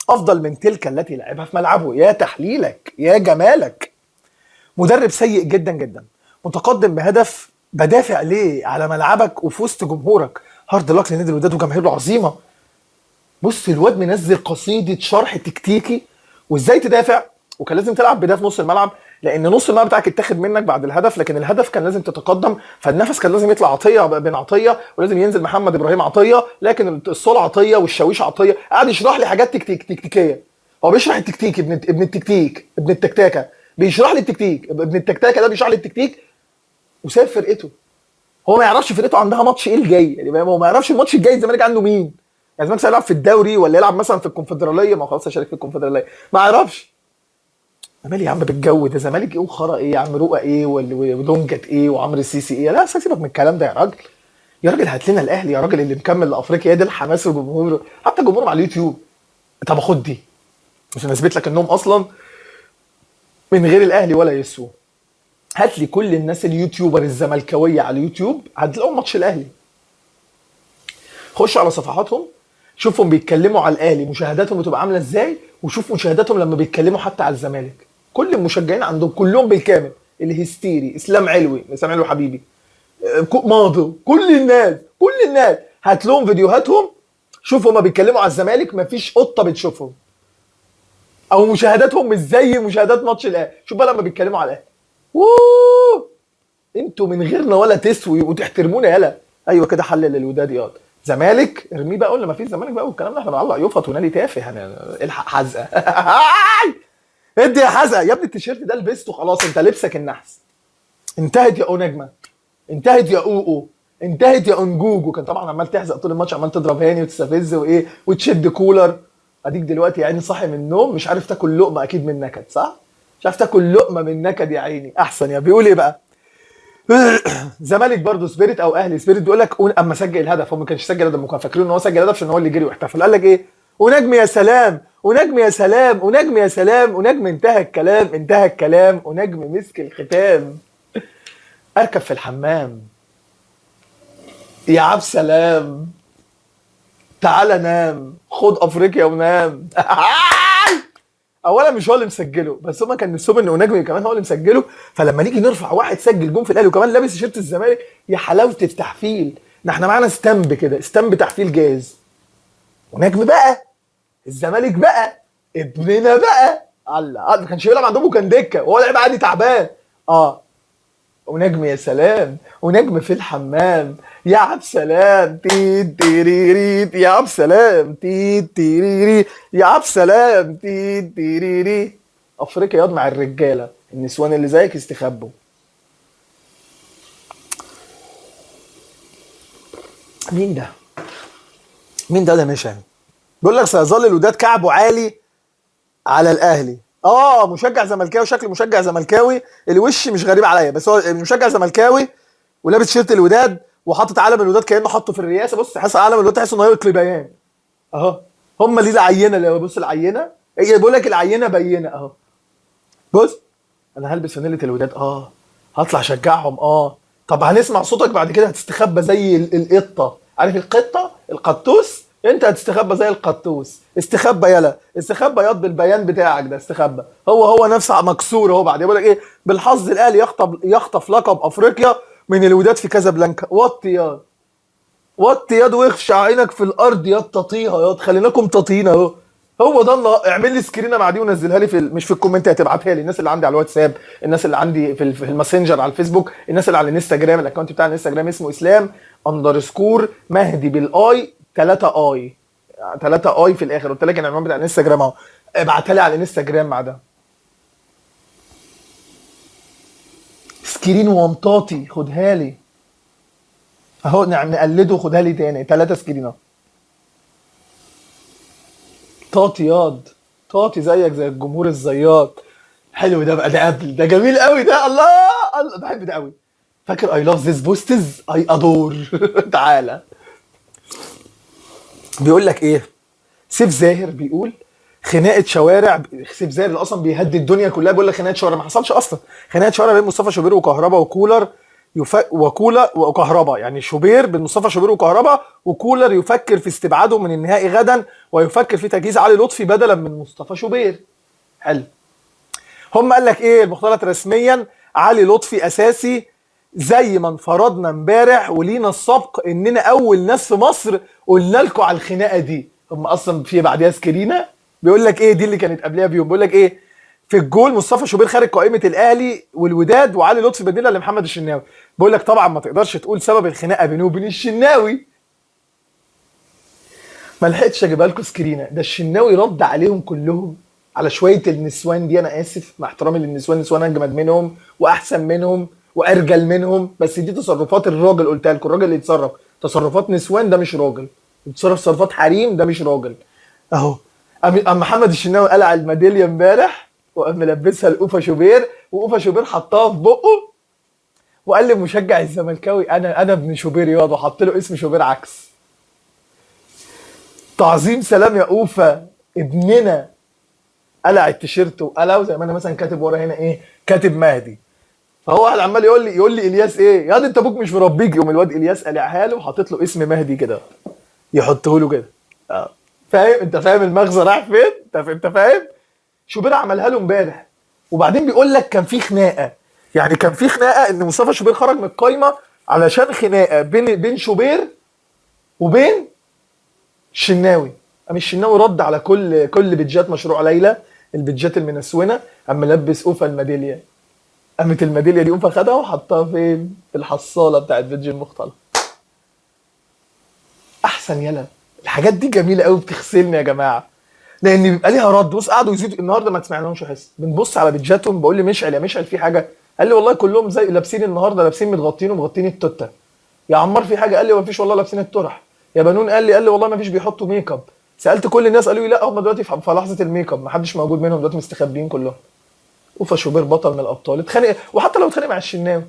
افضل من تلك التي لعبها في ملعبه. يا تحليلك يا جمالك. مدرب سيء جدا جدا، متقدم بهدف، بدافع ليه على ملعبك وفي وسط جمهورك. هارد لك لنادي الوداد وجماهيره العظيمه. بص الواد منزل قصيده شرح تكتيكي وازاي تدافع، وكان لازم تلعب بده في نص الملعب، لان نص الملعب بتاعك اتاخد منك بعد الهدف، لكن الهدف كان لازم تتقدم، فالنفس كان لازم يطلع عطيه بن عطيه، ولازم ينزل محمد ابراهيم عطيه، لكن الصول عطيه والشاويش عطيه. قاعد يشرح لي حاجات تكتيكيه. هو بيشرح التكتيك، ابن التكتيك، ابن التكتاكه، بيشرح لي التكتيك، ابن التكتاكه ده بيشرح لي التكتيك وساب فرقته. هو ما يعرفش فرقته عندها ماتش ايه الجاي، يعني هو ما يعرفش الماتش الجاي الزمالك عنده مين. يعني الزمالك هيلعب في الدوري ولا يلعب مثلا في الكونفدراليه، ما هو خلاص هيشارك في الكونفدراليه، ما يعرفش. انا مالي يا عم بالجو ده، زمالك ايه وخرا ايه يا عم، رؤى ايه ودونجت ايه وعمرو السيسي ايه، لا سيبك من الكلام ده يا راجل. يا راجل هات لنا الاهلي يا راجل اللي مكمل لافريقيا، ده الحماس وجمهوره، حتى جمهورهم على اليوتيوب. طب خد دي عشان اثبت لك انهم اصلا من غير الاهلي ولا يسوى. هات لي كل الناس اليوتيوبر الزملكاويه على اليوتيوب هتلاقوا ماتش الاهلي. خش على صفحاتهم شوفهم بيتكلموا على الاهلي مشاهداتهم بتبقى عامله ازاي، وشوف مشاهداتهم لما بيتكلموا حتى على الزمالك. كل المشجعين عندهم كلهم بالكامل، الهستيري اسلام علوي، اسلام علوي حبيبي، ماضي، كل الناس هات لهم فيديوهاتهم، شوف هما بيتكلموا على الزمالك مفيش قطه بتشوفهم، او مشاهداتهم مش زي مشاهدات ماتش الاهلي. شوف بقى لما بيتكلموا على الاهلي، ووو انتوا من غيرنا ولا تسوي وتحترمونا يالا. ايوه كده حلل الوداد ياض. زمالك ارميه بقى، قلنا ما فيش زمالك بقى والكلام ده، احنا بنعلق يفط ونادي تافه الحق حزقه. ادي يا حزقه يا ابني، التيشيرت ده لبسته خلاص، انت لبسك النحس. انتهت يا نجمه، انتهت يا اوقو، انتهت يا انجوجو. كان طبعا عمال تحزق طول الماتش، عمال تضرب هاني وتستفز وايه وتشد كولر. اديك دلوقتي يا عيني صاحي من النوم مش عارف تاكل لقمه، اكيد من نكد، صح؟ مش عارف تاكل لقمه من نكد يا عيني. احسن. يا بيقول ايه بقى؟ زمالك برضه سبيريت او اهلي سبيريت، بيقول لك اما سجل الهدف، هو ما كانش سجل الهدف، كانوا فاكرين ان هو سجل الهدف عشان هو اللي جري واحتفل. قال لك ايه؟ ونجم يا سلام، ونجم يا سلام، ونجم يا سلام، ونجم انتهى الكلام، انتهى الكلام، ونجم مسك الختام. اركب في الحمام يا عبد سلام، تعالى نام، خد افريقيا ونام. اولا مش هو اللي مسجله، بس هما كان نفسهم ان اوناجمي كمان هو اللي مسجله، فلما نيجي نرفع واحد سجل جون في الاهلي وكمان لابس تيشيرت الزمالك، يا حلاوه التحفيل. ده احنا معانا ستامب كده، ستامب تحفيل جاهز. ونجم بقى الزمالك بقى ابننا بقى، الله ما كانش بيلعب عندهم وكان دكه وهو لعب عادي تعبان. اه ونجم يا سلام، ونجم في الحمام يا عبد سلام، تيت تيريري يا عبد سلام، تيت تيريري يا عبد سلام، تيت تيريري. افريقيا ياض مع الرجاله، النسوان اللي زيك استخبوا. مين ده؟ مين ده مش يعني؟ بيقول لك سيظل الوداد كعبه عالي على الاهلي. مشجع زملكاوي، شكل مشجع زملكاوي، الوش مش غريب عليا، بس هو مشجع زملكاوي ولابس شيرت الوداد وحاطط علم الوداد كانه حاطه في الرئاسه. بص تحس علم الوداد، تحس انه هيطلي بيان اهو. هم دي العينه، اللي بص العينه، هي بيقول لك العينه بينه اهو. بص انا هلبس فانيله الوداد، هطلع اشجعهم. طب هنسمع صوتك بعد كده هتستخبى زي القطه، عارف القطه القطوس، انت هتستخبى زي القطوس. استخبى يلا، استخبى ياض بالبيان بتاعك ده، استخبى. هو نفس مكسور اهو. بعد يقول لك ايه؟ بالحظ الاهلي يخطف لقب افريقيا من الوداد في كازابلانكا. وطي ياض، وطي ياض واخشع عينك في الارض ياض، تطيها ياض، خليناكم تطينا اهو. هو ده الله. اعمل لي سكرينه مع دي ونزلها لي مش في الكومنتات، ابعتها لي الناس اللي عندي على الواتساب، الناس اللي عندي في الماسنجر على الفيسبوك، الناس اللي على الانستجرام. الاكونت بتاع الانستجرام اسمه اسلام اندرسكور مهدي بالاي 3 اي 3 اي في الاخر. قلت لك العنوان بتاع الانستجرام اهو، ابعتها لي على الانستجرام مع ده سكرين ومطاطي. خدها لي اهو، نقلده، خدها لي تاني 3 سكرين اهو. طاطي ياض، طاطي زيك زي الجمهور الزياط. حلو ده بقى، ده قبل ده جميل قوي ده، الله الله بحب ده قوي. فاكر اي لاف ذيس بوستز اي ادور. تعالى. بيقول لك ايه؟ سيف زاهر بيقول خناقه شوارع، سيف زاهر اللي اصلا بيهدي الدنيا كلها بيقول لك خناقه شوارع، ما حصلش اصلا. خناقه شوارع بين مصطفى شوبير وكهربا وكولر وكولا وكهربا، يعني شوبير بين مصطفى شوبير وكهربا، وكولر يفكر في استبعاده من النهائي غدا، ويفكر في تجهيز علي لطفي بدلا من مصطفى شوبير. حلو. هم قال لك ايه المختلط رسميا؟ علي لطفي اساسي زي ما انفرضنا امبارح ولينا السبق اننا اول ناس في مصر قلنا لكم على الخناقه دي. هم اصلا في بعديها سكرينه بيقول لك ايه، دي اللي كانت قبلها بيوم، بيقول لك ايه في الجول مصطفى شوبير خارج قائمه الاهلي والوداد وعلي لطفي بديله لمحمد الشناوي. بيقول لك طبعا ما تقدرش تقول سبب الخناقه بينه وبين الشناوي. ما لحقتش اجيبها لكم سكرينه، ده الشناوي رد عليهم كلهم على شويه النسوان دي. انا اسف مع احترامي للنسوان، النسوان اجمد منهم واحسن منهم وارجل منهم، بس دي تصرفات الراجل. قلتها لكم الراجل اللي يتصرف تصرفات نسوان ده مش راجل، يتصرف تصرفات حريم ده مش راجل. اهو أم محمد الشناوي قلع الميداليه امبارح وقام ملبسها لاوفا شوبير، واوفا شوبير حطها في بقه وقال للمشجع الزملكاوي انا ابن شوبير ياض، وحط له اسم شوبير عكس. تعظيم سلام يا اوفا ابننا. قلع التيشيرت وقلعه زي ما انا مثلا كاتب ورا هنا ايه، كاتب مهدي. فهو واحد عمال يقول لي الياس ايه ياض انت ابوك مش مربيك، يقوم الواد الياس قلعها له وحاطط له اسم مهدي كده يحطه له كده. فاهم انت؟ فاهم المغزى رايح فين؟ انت فاهم؟ شوبير عملها له امبارح. وبعدين بيقول لك كان في خناقه، يعني كان في خناقه ان مصطفى شوبير خرج من القايمه علشان خناقه بين شوبير وبين الشناوي. قام الشناوي رد على كل بيتجات مشروع ليلى، البيتجات المنسونه، قام ملبس اوفا الميداليه. قامت الميداليه دي اوفا خدها وحطها فين؟ في الحصاله بتاعت بيتج المختلط. احسن يلا. الحاجات دي جميله قوي بتغسلني يا جماعه، لان بيبقى ليها رد. بص قعدوا يزيدوا النهارده ما سمعناهمش حس، بنبص على بيتجاتهم بقول لي مشعل يا مشعل في حاجه؟ قال لي والله كلهم زي لابسين النهارده، لابسين متغطين ومغطين التوته. يا عمار في حاجه؟ قال لي ما فيش والله لابسين الطرح. يا بنون قال لي والله ما فيش بيحطوا ميك اب. سالت كل الناس قالوا لي لا هم دلوقتي في لحظه الميك اب ما حدش موجود منهم دلوقتي، مستخبيين كلهم. اوفا شوبير بطل من الابطال، اتخانق وحتى لو اتخانق مع الشناوي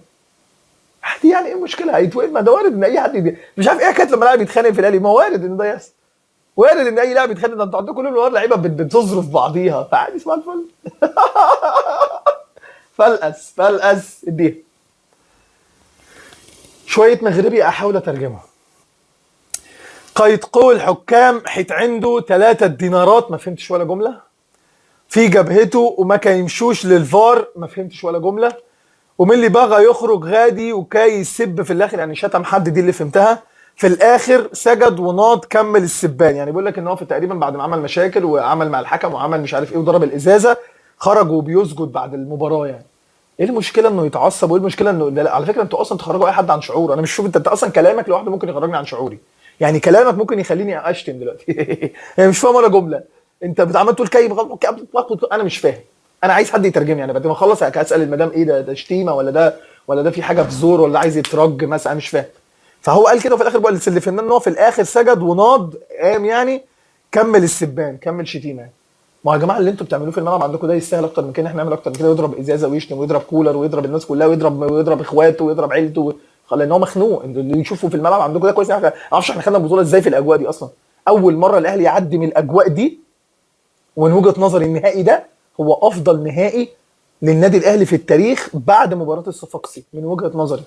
عادي، يعني ايه المشكله؟ هيتوقف. ما ده وارد ان اي حد مش عارف ايه حكايه لما لاعب يتخانق في الاهلي، ما وارد ان ده يحصل، وارد ان اي لاعب يتخانق. ده انتوا عندكم كل النهار لعيبه بتظرف بعضيها، فعادي اسمها الفل. فلقس اديها. شويه مغربي احاول اترجمه. قيد قول الحكام حيت عنده 3 دينارات، ما فهمتش ولا جمله. في جبهته وما كان يمشوش للفار، ما فهمتش ولا جمله. ومن اللي بغى يخرج غادي وكاي يسب في الاخر، يعني شتم حد، دي اللي فهمتها. في الاخر سجد وناض كمل السبان، يعني بيقول لك ان هو في تقريبا بعد ما عمل مشاكل وعمل مع الحكم وعمل مش عارف ايه وضرب الازازه، خرج وبيسجد بعد المباراه. يعني ايه المشكله انه يتعصب؟ وايه المشكله انه ده على فكره انتوا اصلا تخرجوا اي حد عن شعوره. انا مش شوف انت اصلا كلامك لوحده ممكن يخرجني عن شعوري، يعني كلامك ممكن يخليني اشتم دلوقتي. يعني مش فاهم ولا جمله. انت بتعمل تقول كيف انا مش فاهم. انا عايز حد يترجم، يعني بعد ما اخلص اسال المدام ايه ده شتيمه ولا ده في حاجه في زور ولا عايز يترج مثلا، انا مش فاهم. فهو قال كده وفي الاخر بقى اللي فهمناه ان هو في الاخر سجد وناض قام، يعني كمل السبان كمل شتيمه يعني. ما يا جماعه اللي انتوا بتعملوه في الملعب عندكم ده يستاهل اكتر من كده، احنا نعمل اكتر من كده، ويضرب ازازه ويشتم ويضرب كولر ويضرب الناس كلها ويضرب اخواته ويضرب عيلته، لان هو مخنوق. اللي يشوفوا في الملعب عندكم ده كويس. ما اعرفش احنا خدنا البطوله ازاي في الاجواء دي اصلا. اول مره الاهلي يعدي من الاجواء دي، ومن وجهه نظري النهائي ده هو افضل نهائي للنادي الاهلي في التاريخ بعد مباراه الصفاقسي من وجهه نظري.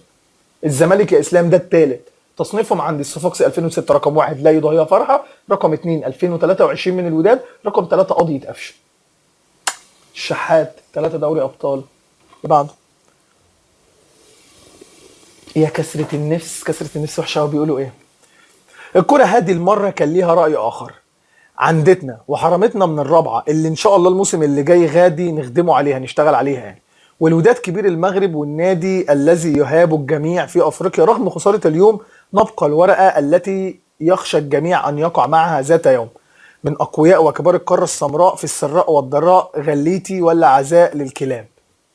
الزمالك يا اسلام ده الثالث، تصنيفهم عند الصفاقسي 2006 رقم 1 لا يضاهيها فرحه، رقم 2 2023 من الوداد، رقم 3 قضيه قفشه. الشحات 3 دوري ابطال. بعده يا كسره النفس، كسره النفس وحشه قوي. بيقولوا ايه؟ الكره هذه المره كان ليها راي اخر عندتنا وحرمتنا من الرابعه اللي ان شاء الله الموسم اللي جاي غادي نخدمه عليها نشتغل عليها يعني. والوداد كبير المغرب والنادي الذي يهاب الجميع في افريقيا، رغم خساره اليوم نبقى الورقه التي يخشى الجميع ان يقع معها ذات يوم. من اقوياء وكبار القاره السمراء في السراء والضراء، غليتي ولا عزاء للكلاب.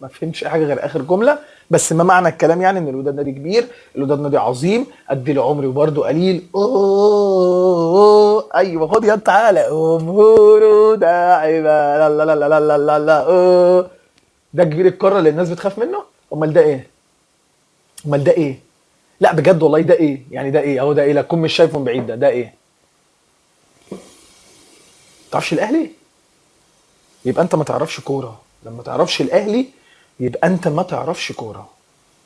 ما فهمتش اي حاجه غير اخر جمله، بس ما معنى الكلام يعني ان الوداد نادي كبير، الوداد نادي عظيم، ادي له عمري وبرده قليل. ايوه خد يا تعالى جمهور داعبه لا لا لا لا لا لا لا. ده كبير القاره اللي الناس بتخاف منه؟ امال ده ايه؟ امال ده ايه؟ لا بجد والله ده ايه؟ يعني ده ايه؟ اهو ده ايه؟ لا تكون مش شايفه من بعيد، ده ايه؟ تعرفش الاهلي؟ يبقى انت ما تعرفش كوره. لما تعرفش الاهلي يبقى انت ما تعرفش كوره.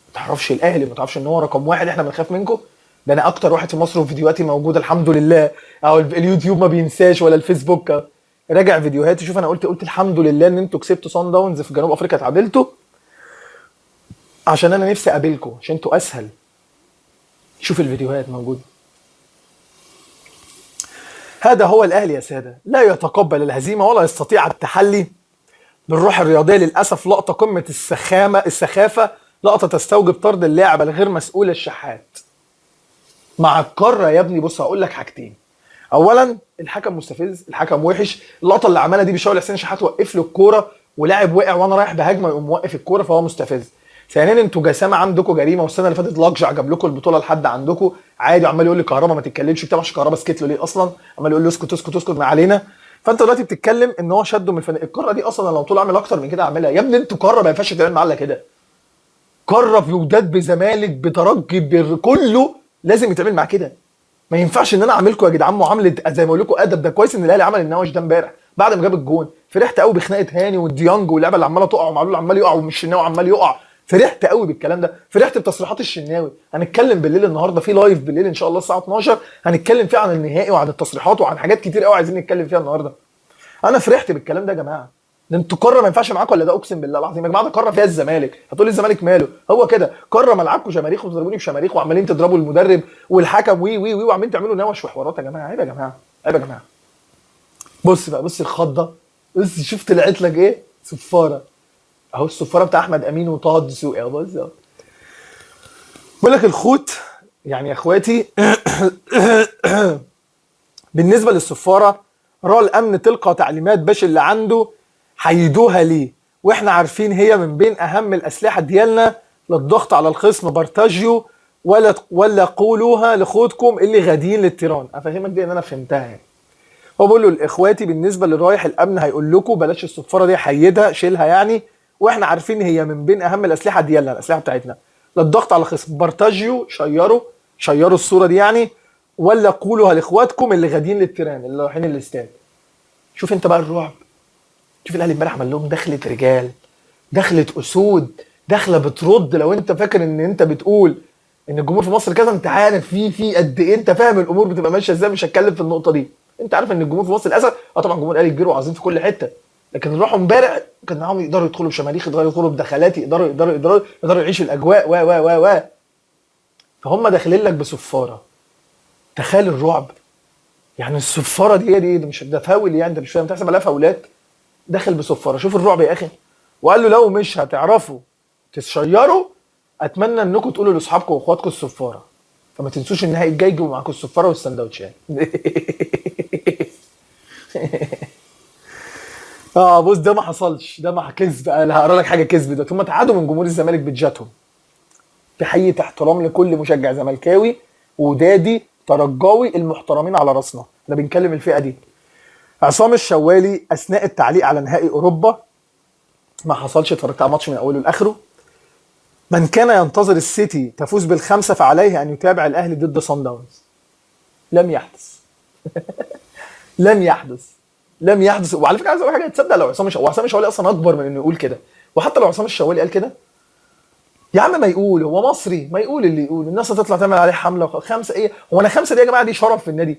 ما تعرفش الاهلي، ما تعرفش ان هو رقم واحد احنا بنخاف منكم. ده انا اكتر واحد في مصر وفيديوهاتي موجوده الحمد لله. او اليوتيوب ما بينساش ولا الفيسبوك. راجع فيديوهاتي شوف انا قلت الحمد لله ان انتوا كسبتوا صن داونز في جنوب افريقيا، اتعادلتوا عشان انا نفسي اقابلكم عشان انتوا اسهل. شوف الفيديوهات موجوده. هذا هو الاهلي يا ساده، لا يتقبل الهزيمه ولا يستطيع التحلي بالروح الرياضيه. للاسف لقطه قمه السخافه، لقطه تستوجب طرد اللاعب الغير مسؤول الشحات مع القاره. يا ابني بص هقول لك حاجتين. اولا الحكم مستفز، الحكم وحش. اللقطه اللي عملها دي بيشاور لحسين شحات وقف له الكوره، ولاعب وقع وانا رايح بهجمه يقوم موقف الكوره، فهو مستفز. ثانيا انتوا جسامه عندكم جريمه، والسنه اللي فاتت لاكجع جاب لكم البطوله لحد عندكم عادي، وعمال يقول لي كهربا ما تتكلمش بتاع. مش كهربا سكت له ليه اصلا؟ عمال يقول له اسكت اسكت اسكت ما علينا. فانت دلوقتي بتتكلم ان هو شده من القاره دي. اصلا لو طول اعمل اكتر من كده اعملها يا ابني. انتوا قاره ما ينفعش تعمل معاها كده. قاره في وداد بزمالك بترجي كله لازم يتعمل معاه كده. ما ينفعش ان انا اعملكم يا جدعان معامله زي ما اقول لكم ادب. ده كويس ان الاهلي عمل النوش ده امبارح بعد ما جاب الجون. فرحت قوي بخناقه هاني والديانج واللعبه اللي عماله تقع ومعلول عمال يقع والشناوي عمال يقع. فرحت قوي بالكلام ده. فرحت بتصريحات الشناوي. هنتكلم بالليل النهارده في لايف بالليل ان شاء الله الساعه 12 هنتكلم فيه عن النهائي وعن التصريحات وعن حاجات كتير قوي عايزين نتكلم فيها النهارده. انا فرحت بالكلام ده يا جماعه. ده انتوا قاره ما ينفعش معاكم ولا ده؟ اقسم بالله العظيم يا جماعه ده قاره فيها الزمالك. هتقول لي الزمالك ماله؟ هو كده قاره ملعبكم شماريخ وتضربوني بشماريخ وعمالين تضربوا المدرب والحكم وي وي وي وعمالين تعملوا نوش وحوارات. يا جماعه عيب يا جماعه، عيب يا جماعه. بص بقى، بص الخضه. بص شوف طلعت لك ايه؟ صفاره اهو. الصفاره بتاع احمد امين وطه الدسوقي اهو. بص اهو. بقول لك الخوت يعني يا اخواتي. بالنسبه للصفاره، راى الامن تلقى تعليمات باش اللي عنده حيدوها ليه، واحنا عارفين هي من بين اهم الاسلحه ديالنا للضغط على الخصم. بارتاجيو ولا قولوها لاخوتكم اللي غاديين للتيران. افهمك دي ان انا فهمتها يعني. هو بقول له لاخواتي بالنسبه لرايح الامن هيقول لكم بلاش الصفاره دي، حيدها شيلها يعني، واحنا عارفين هي من بين اهم الاسلحه ديالنا، الاسلحه بتاعتنا للضغط على الخصم. بارتاجيو شيروا الصوره دي يعني، ولا قولوها لاخواتكم اللي غاديين للتيران اللي رايحين الاستاد. شوف انت بقى الرعب. شوف الاهلي امبارح عمل لهم دخله رجال، دخله اسود، دخله بترد. لو انت فاكر ان انت بتقول ان الجمهور في مصر كذا، انت عارف في قد ايه انت فاهم الامور بتبقى ماشيه ازاي. مش هتكلم في النقطه دي. انت عارف ان الجمهور في مصر للاسف طبعا جمهور الاهلي كبير وعظيم في كل حته، لكن راحوا امبارح كان معاهم يقدروا يدخلوا بشماريخ، يقدروا يدخلوا بدخلات، يقدروا يعيشوا الاجواء و فهم داخلين لك بصفاره. تخيل الرعب. يعني الصفاره دي ده مش ده فاول يعني، انت مش فاهم تحسب عليها فاولات. داخل بصفاره. شوف الرعب يا اخي. وقال له لو مش هتعرفوا تشيروا اتمنى انكم تقولوا لاصحابكم واخواتكم الصفاره، فما تنسوش النهائي الجاي يجيبوا معاكم الصفاره والسندوتشات. بص ده ما حصلش، ده ما كذب. انا هقرا لك حاجه كذب. ده هم تعادوا من جمهور الزمالك بجاتهم. تحيه احترام لكل مشجع زملكاوي ودادي ترجاوي المحترمين على راسنا. احنا بنكلم الفئه دي. عصام الشوالي اثناء التعليق على نهائي اوروبا ما حصلش. اتفرجت على الماتش من اوله لاخره. من كان ينتظر السيتي تفوز بالخمسه فعليه ان يتابع الاهلي ضد صن داونز. لم يحدث. لم يحدث. لم يحدث. وعلى فكره عايز اقول حاجه، تصدق لو عصام الشوالي اصلا اكبر من انه يقول كده. وحتى لو عصام الشوالي قال كده يا عم ما يقول، هو مصري ما يقول اللي يقول. الناس هتطلع تعمل عليه حمله. خمسه ايه؟ هو انا خمسه دي يا جماعه دي شرف في النادي.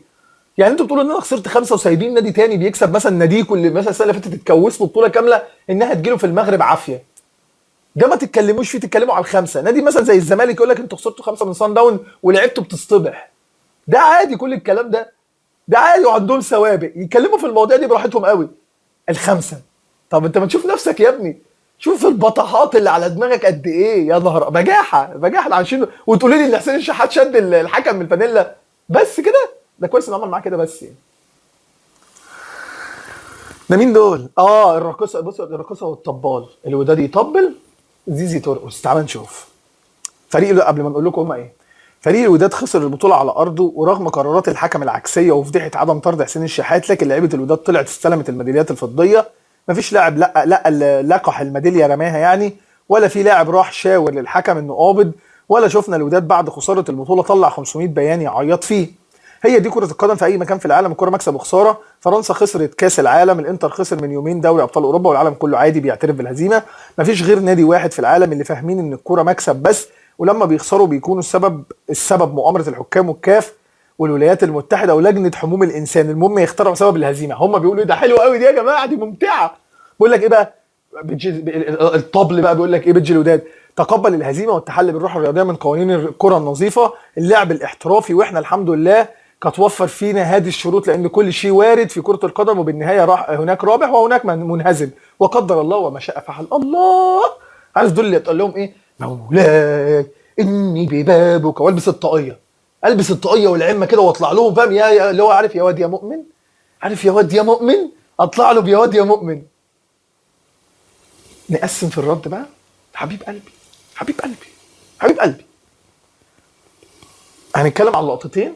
يعني انتوا بتقولوا ان انا خسرت خمسه وسايبين نادي تاني بيكسب مثلا ناديكم اللي مثلا السنه اللي فاتت اتكوس له بطوله كامله انها تجيله في المغرب عافيه. ده ما تتكلموش فيه، تتكلموا على الخمسه. نادي مثلا زي الزمالك يقول لك انتوا خسرتوا خمسه من صن داون ولعبتوا بتصطبح. ده عادي كل الكلام ده. ده عادي وعندهم سوابق يتكلموا في المواضيع دي براحتهم قوي. الخمسه. طب انت ما تشوف نفسك يا ابني. شوف البطاحات اللي على دماغك قد ايه. يا نهار بجاحه بجاحه عشان وتقولي لي ان حسين الشحات شد الحكم من الفانيلا بس كده. ده كويس انه عمل معاه كده بس يعني. ده مين دول؟ الراقصه. بص الراقصه والطبال. الوداد يطبل زيزي ترقص. تعال نشوف. فريق قبل ما نقول لكم هم ايه. فريق الوداد خسر البطوله على ارضه ورغم قرارات الحكم العكسيه وفضيحه عدم طرد حسين الشحات، لكن لعيبه الوداد طلعت استلمت الميداليات الفضيه. مفيش لاعب لقح الميداليه رماها يعني، ولا في لاعب راح شاور للحكم انه قابض، ولا شفنا الوداد بعد خساره البطوله طلع 500 بيان يعيط فيه. هي دي كره القدم في اي مكان في العالم، الكره مكسب وخساره. فرنسا خسرت كاس العالم، الانتر خسر من يومين دوري ابطال اوروبا، والعالم كله عادي بيعترف بالهزيمه. مفيش غير نادي واحد في العالم اللي فاهمين ان الكره مكسب بس، ولما بيخسروا بيكونوا السبب مؤامره الحكام والكاف والولايات المتحده ولجنه حموم الانسان. المهم يخترعوا سبب الهزيمه. هم بيقولوا ايه ده حلو قوي دي يا جماعه، دي ممتعه. بيقول لك ايه بقى، الطبل بقى بيقول لك ايه، بيج الوداد، تقبل الهزيمه والتحلي بالروح الرياضيه من قوانين الكره النظيفه، اللعب الاحترافي، واحنا الحمد لله كانت وفر فينا هذه الشروط، لان كل شيء وارد في كره القدم، وبالنهايه راح هناك رابح وهناك منهزم، وقدر الله وما شاء فعل. الله. عارف دول اللي تقول لهم ايه، مولاي اني ببابك، والبس الطاقيه، البس الطاقيه والعمه كده واطلع لهم، فاهم اللي هو عارف يا واد يا مؤمن، عارف يا واد يا مؤمن، اطلع له بيا واد يا مؤمن. نقسم في الرد بقى. حبيب قلبي، حبيب قلبي، حبيب قلبي، هنتكلم على لقطتين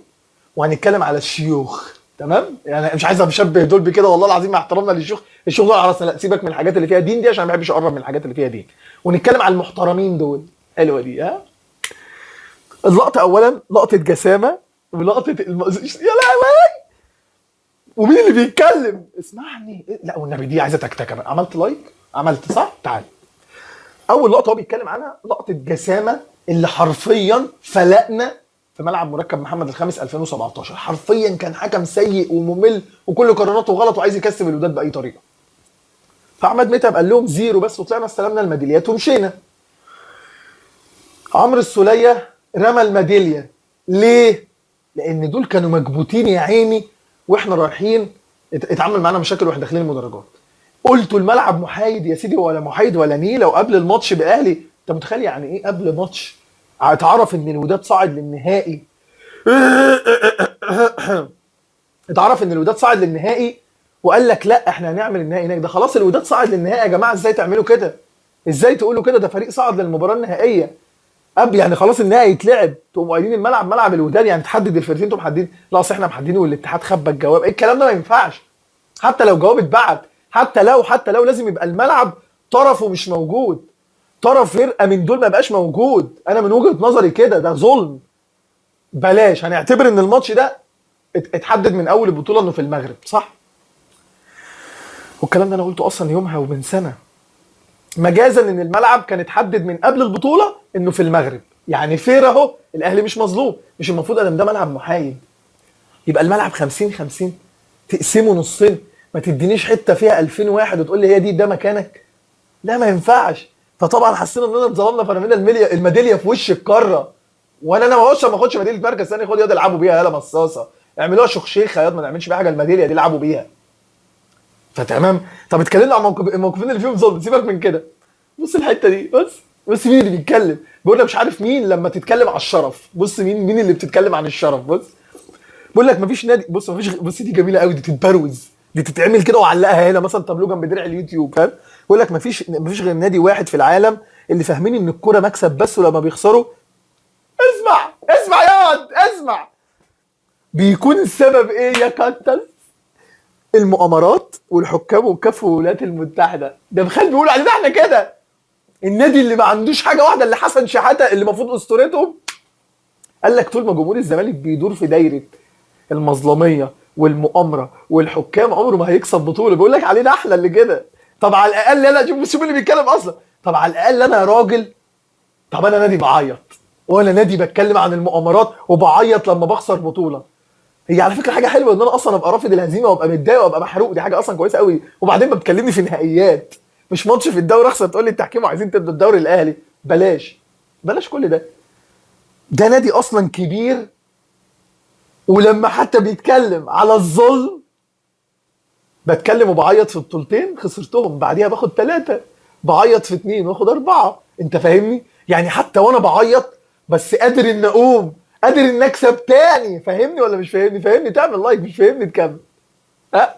وهنتكلم على الشيوخ. تمام، يعني مش عايز اشبه دول بكده، والله العظيم مع احترامنا للشيوخ، الشيوخ دول على راسنا، لا سيبك من الحاجات اللي فيها دين دي عشان ما بحبش اقرب من الحاجات اللي فيها دين. ونتكلم على المحترمين دول. حلوه دي ها. اللقطه اولا لقطه جسامه ولقطه يا لهوي. ومين اللي بيتكلم؟ اسمعني. لا والنبي دي عايزه تكتكه. عملت لايك؟ عملت صح؟ تعال. اول لقطه هو بيتكلم عنها لقطه جسامه اللي حرفيا فلقنا في ملعب مركب محمد الخامس 2017. حرفيا كان حكم سيء وممل وكل قراراته غلط وعايز يكسب الوداد باي طريقه. فاحمد متعب قال لهم زيرو بس، وطلعنا استلمنا الميداليات ومشينا. عمرو السوليه رمى الميداليه. ليه؟ لان دول كانوا مكبوتين يا عيني، واحنا رايحين اتعامل معانا مشاكل واحنا داخلين المدرجات. قلتوا الملعب محايد يا سيدي، ولا محايد ولا نيله، وقبل الماتش باهلي. انت متخيل يعني ايه قبل ماتش اتعرف ان الوداد صعد للنهائي؟ اتعرف ان الوداد صعد للنهائي وقال لك لا احنا هنعمل النهائي هناك. ده خلاص الوداد صعد للنهائي يا جماعه، ازاي تعملوا كده؟ ازاي تقولوا كده؟ ده فريق صعد للمباراه النهائيه يعني خلاص النهائي يتلعب، تقوموا قايلين الملعب ملعب الوداد، يعني تحدد الفرقتين، انتوا محددين. لا اصل احنا محددينه والاتحاد خبى الجواب. ايه الكلام ده؟ ما ينفعش. حتى لو جواب اتبعت، حتى لو لازم يبقى الملعب طرفه مش موجود، طرف فرقه من دول ما يبقاش موجود. انا من وجهه نظري كده ده ظلم. بلاش، هنعتبر ان الماتش ده اتحدد من اول البطوله انه في المغرب، صح؟ والكلام ده انا قلته اصلا يومها ومن سنه، مجازا ان الملعب كان اتحدد من قبل البطوله انه في المغرب. يعني فير اهو، الاهلي مش مظلوم. مش المفروض ادم ده ملعب محايد يبقى الملعب 50-50، تقسمه نصين، ما تدينيش حته فيها 2000 واحد وتقول لي هي دي ده مكانك؟ لا ما ينفعش. فطبعا حسينا اننا اتظلمنا، فرمينا الميداليه في وش القاره. وانا ما اخدش ميداليه مركز ثاني، خد ياض العبوا بيها يالا مصاصه، اعملوها شخشيخه ياض، ما نعملش بيها حاجه، الميداليه دي العبوا بيها. فتمام. طب اتكلمنا عن الموقفين اللي فيهم ظلم، سيبك من كده. بص الحته دي، بص مين اللي بيتكلم. بيقول لك مش عارف مين لما تتكلم على الشرف. بص مين اللي بتتكلم عن الشرف. بص بيقول لك مفيش نادي، بص دي جميله قوي، دي تتبروز، دي تتعمل كده وعلقها هنا مثلا تابلو جنب درع اليوتيوب، فاهم؟ بيقول لك مفيش غير نادي واحد في العالم اللي فاهمين ان الكوره مكسب بس، ولما بيخسروا اسمع ياض اسمع، بيكون السبب ايه يا كتل؟ المؤامرات والحكام والكاف والولايات المتحده. ده بخال بيقول علينا احنا كده النادي اللي ما عندوش حاجه واحده، اللي حسن شحاته اللي المفروض اسطورتهم قال لك طول ما جمهور الزمالك بيدور في دايره المظلميه والمؤامره والحكام عمره ما هيكسب بطوله. بيقول لك علينا احنا اللي كده. طب على الاقل انا شوف اللي بيتكلم اصلا. طب على الاقل انا يا راجل، طب انا نادي بعيط، وانا نادي بتكلم عن المؤامرات وبعيط لما بخسر بطوله. هي على فكره حاجه حلوه ان انا اصلا ابقى رافض الهزيمه وابقى متضايق وابقى محروق، دي حاجه اصلا كويسه قوي. وبعدين بتكلمني في نهائيات، مش ماتش في الدوري اخسر تقول لي التحكيم وعايزين تدوا الدوري الاهلي. بلاش كل ده. ده نادي اصلا كبير، ولما حتى بيتكلم على الظلم بتكلم وبعيط في بطولتين خسرتهم، بعديها باخد 3، بعيط في 2 واخد 4. انت فاهمني؟ يعني حتى وانا بعيط بس قادر ان اقوم، قادر ان اكسب تاني. فاهمني ولا مش فاهمني؟ فاهمني تعمل لايك، مش فاهمني تكمل. ها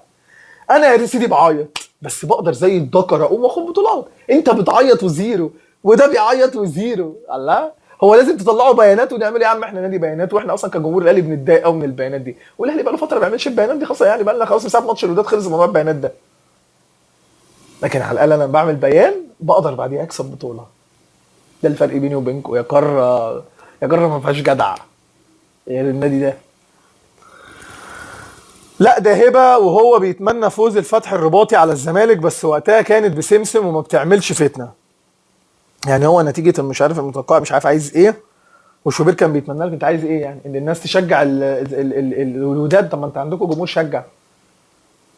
انا يا سيدي بعيط بس بقدر زي الدكر اقوم واخد بطولات. انت بتعيط وزيرو، وده بيعيط وزيرو. الله، هو لازم تطلعوا بيانات ونعمل ايه يا عم؟ احنا نادي بيانات، واحنا اصلا كجمهور الاهلي بنتضايق قوي من البيانات دي، والاهلي بقى له فتره ما بيعملش البيانات دي خلاص. يعني بقى لنا خلاص من ساعه ماتش الوداد خلص موضوع البيانات ده. لكن على الاقل انا بعمل بيان بقدر بعديها اكسب بطوله. ده الفرق بيني وبينكم يا قاره، يا قاره ما فيهاش جدع. يعني النادي ده لا ده هبه وهو بيتمنى فوز الفتح الرباطي على الزمالك، بس وقتها كانت بسمسم وما بتعملش فتنه. يعني هو نتيجه مش عارف المتوقع، مش عارف عايز ايه، وشوبير كان بيتمنى لك انت عايز ايه يعني؟ ان الناس تشجع الوداد. طب ما انت عندكم جمهور شجع.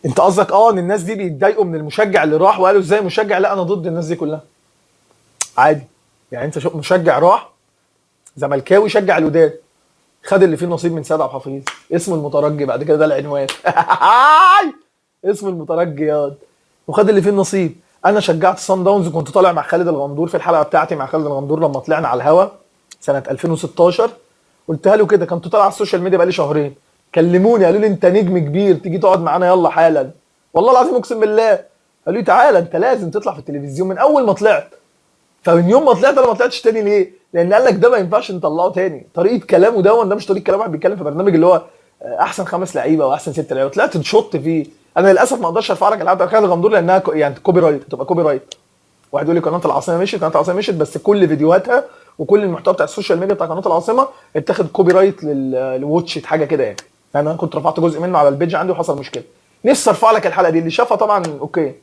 انت قصدك ان الناس دي بيتضايقوا من المشجع اللي راح وقالوا ازاي مشجع؟ لا انا ضد الناس دي كلها عادي. يعني انت شوف مشجع راح زملكاوي شجع الوداد، خد اللي فيه النصيب من سيد عبد الحفيظ، اسمه المترجي بعد كده ده العنوان. اسمه المترجي ياض، وخد اللي فيه النصيب. انا شجعت صن داونز وكنت طالع مع خالد الغندور في الحلقه بتاعتي مع خالد الغندور لما طلعنا على الهوا سنه 2016. قلتها له كده، كنت طالع على السوشيال ميديا بقالي شهرين، كلموني قالوا لي انت نجم كبير تيجي تقعد معانا يلا حالا. والله العظيم اقسم بالله قالوا لي تعالى انت لازم تطلع في التلفزيون من اول ما طلعت. فمن يوم ما طلعت انا ما طلعتش تاني ليه؟ لان قال لك ده ما ينفعش نطلعه تاني، طريقه كلامه ده مش طريقه كلام واحد بيتكلم في برنامج اللي هو احسن 5 لعيبه واحسن 6 لعيبه طلعت تشط فيه. انا للاسف ما اقدرش ارفع لك العاب بتاعت خالد الغندور لانها يعني كوبي رايت، تبقى كوبي رايت. واحد يقول لي قناه العاصمه مشيت، قناه العاصمه مشيت بس كل فيديوهاتها وكل المحتوى بتاع السوشيال ميديا بتاع قناه العاصمه اتاخد كوبي رايت لواتشت حاجه كده يعني. انا كنت رفعت جزء منه على البيج عندي وحصل مشكله. نفسي ارفع لك الحلقه دي، اللي شافها طبعا اوكي.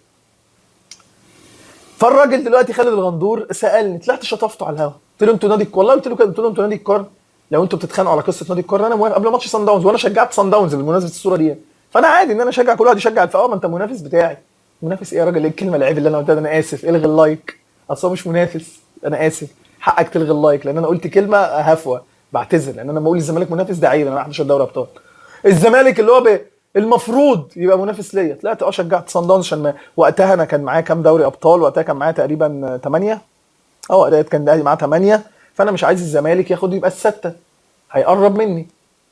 فالراجل دلوقتي خالد الغندور سالني، طلعت شطفته على الهوا قلت له انتوا نادي، والله قلت له كده، قلت له انتوا نادي القرن، لو انتوا بتتخانقوا على قصه نادي القرن انا موافق. قبل ماتش صن داونز وانا شجعت صن داونز بالمناسبه الصوره دي، فانا عادي ان انا اشجع كل واحد يشجع الفئه. ما انت منافس بتاعي. منافس ايه يا راجل؟ ايه الكلمه العيب اللي انا قلتها؟ انا اسف، الغي اللايك. اصل هو مش منافس، انا اسف، حقك تلغي اللايك لان انا قلت كلمه هفوه. بعتذر لان انا بقول الزمالك منافس ده عيب، انا 11 دوري ابطال. الزمالك اللي هو المفروض يبقى منافس ليا، طلعت شجعت صن داونز عشان وقتها انا كان معايا كام دوري ابطال، وقتها كان معايا تقريبا 8. وقتها كان الاهلي معاه 8، فانا مش عايز الزمالك ياخد يبقى السته، هيقرب مني.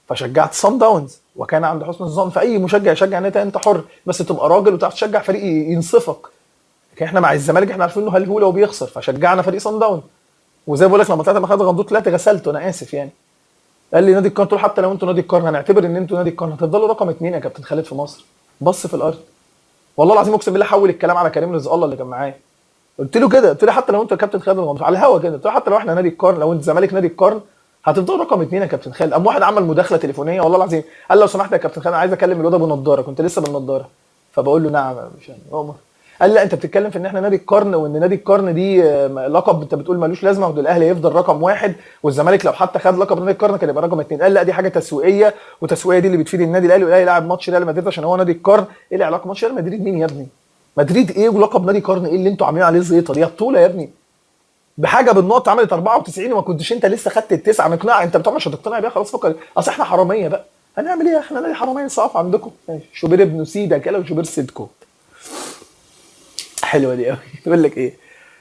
فشجعت صن داونز وكان عند حسن الظن في اي مشجع يشجع نادي، انت حر بس تبقى راجل وتعرف تشجع فريق ينصفك. لكن احنا مع الزمالك احنا عارفين انه هلهوله وبيخسر، فشجعنا فريق صن داونز. وزي ما بقول لك لما طلعت مع خالد غندور طلعت غسلته، انا اسف يعني. قال لي نادي القرن، قلت له حتى لو انتوا نادي القرن هنعتبر ان انتوا نادي القرن، هتفضلوا رقم 2 يا كابتن خالد في مصر. بص في الارض، والله العظيم اقسم بالله حول الكلام على كريم رزق الله اللي كان معايا. قلت له كده، قلت له حتى لو انت كابتن خالد الغندور على الهوا كده، قلت له حتى لو احنا نادي القرن، لو انت الزمالك نادي القرن هتفضل رقم 2 يا كابتن خالد. قام واحد عمل مداخله تليفونيه والله العظيم، قال لو سمحت يا كابتن خالد انا عايز اكلم الواد ابو نضاره، كنت لسه بالنضاره. فبقول له نعم يا مش عمر. قال لا انت بتتكلم في ان احنا نادي القرن، وان نادي القرن دي لقب انت بتقول ملوش لازمه، وان الاهلي هيفضل رقم 1 والزمالك لو حتى خد لقب نادي القرن كان يبقى رقم 2. قال لا دي حاجه تسويقيه، وتسويقيه دي اللي بتفيد النادي الاهلي، والاهلي لاعب ماتش ريال مدريد عشان هو نادي القرن. ايه العلاقه ماتش ريال مدريد مين يا ابني؟ مدريد ايه ولقب نادي قرن ايه اللي انتوا عاملين عليه زيطه؟ دي بطوله يا ابني بحاجه بالنقط عملت 94 وما كنتش انت لسه خدت التسعه. مقنع انت بتوع مش هتقتنع بيها خلاص فكر. اصل احنا حراميه بقى، هنعمل ايه؟ احنا نادي حراميه صعب عندكم. شوبير ابن سيدا كده وشوبير سيدكو. حلوه دي قوي. يقول لك ايه؟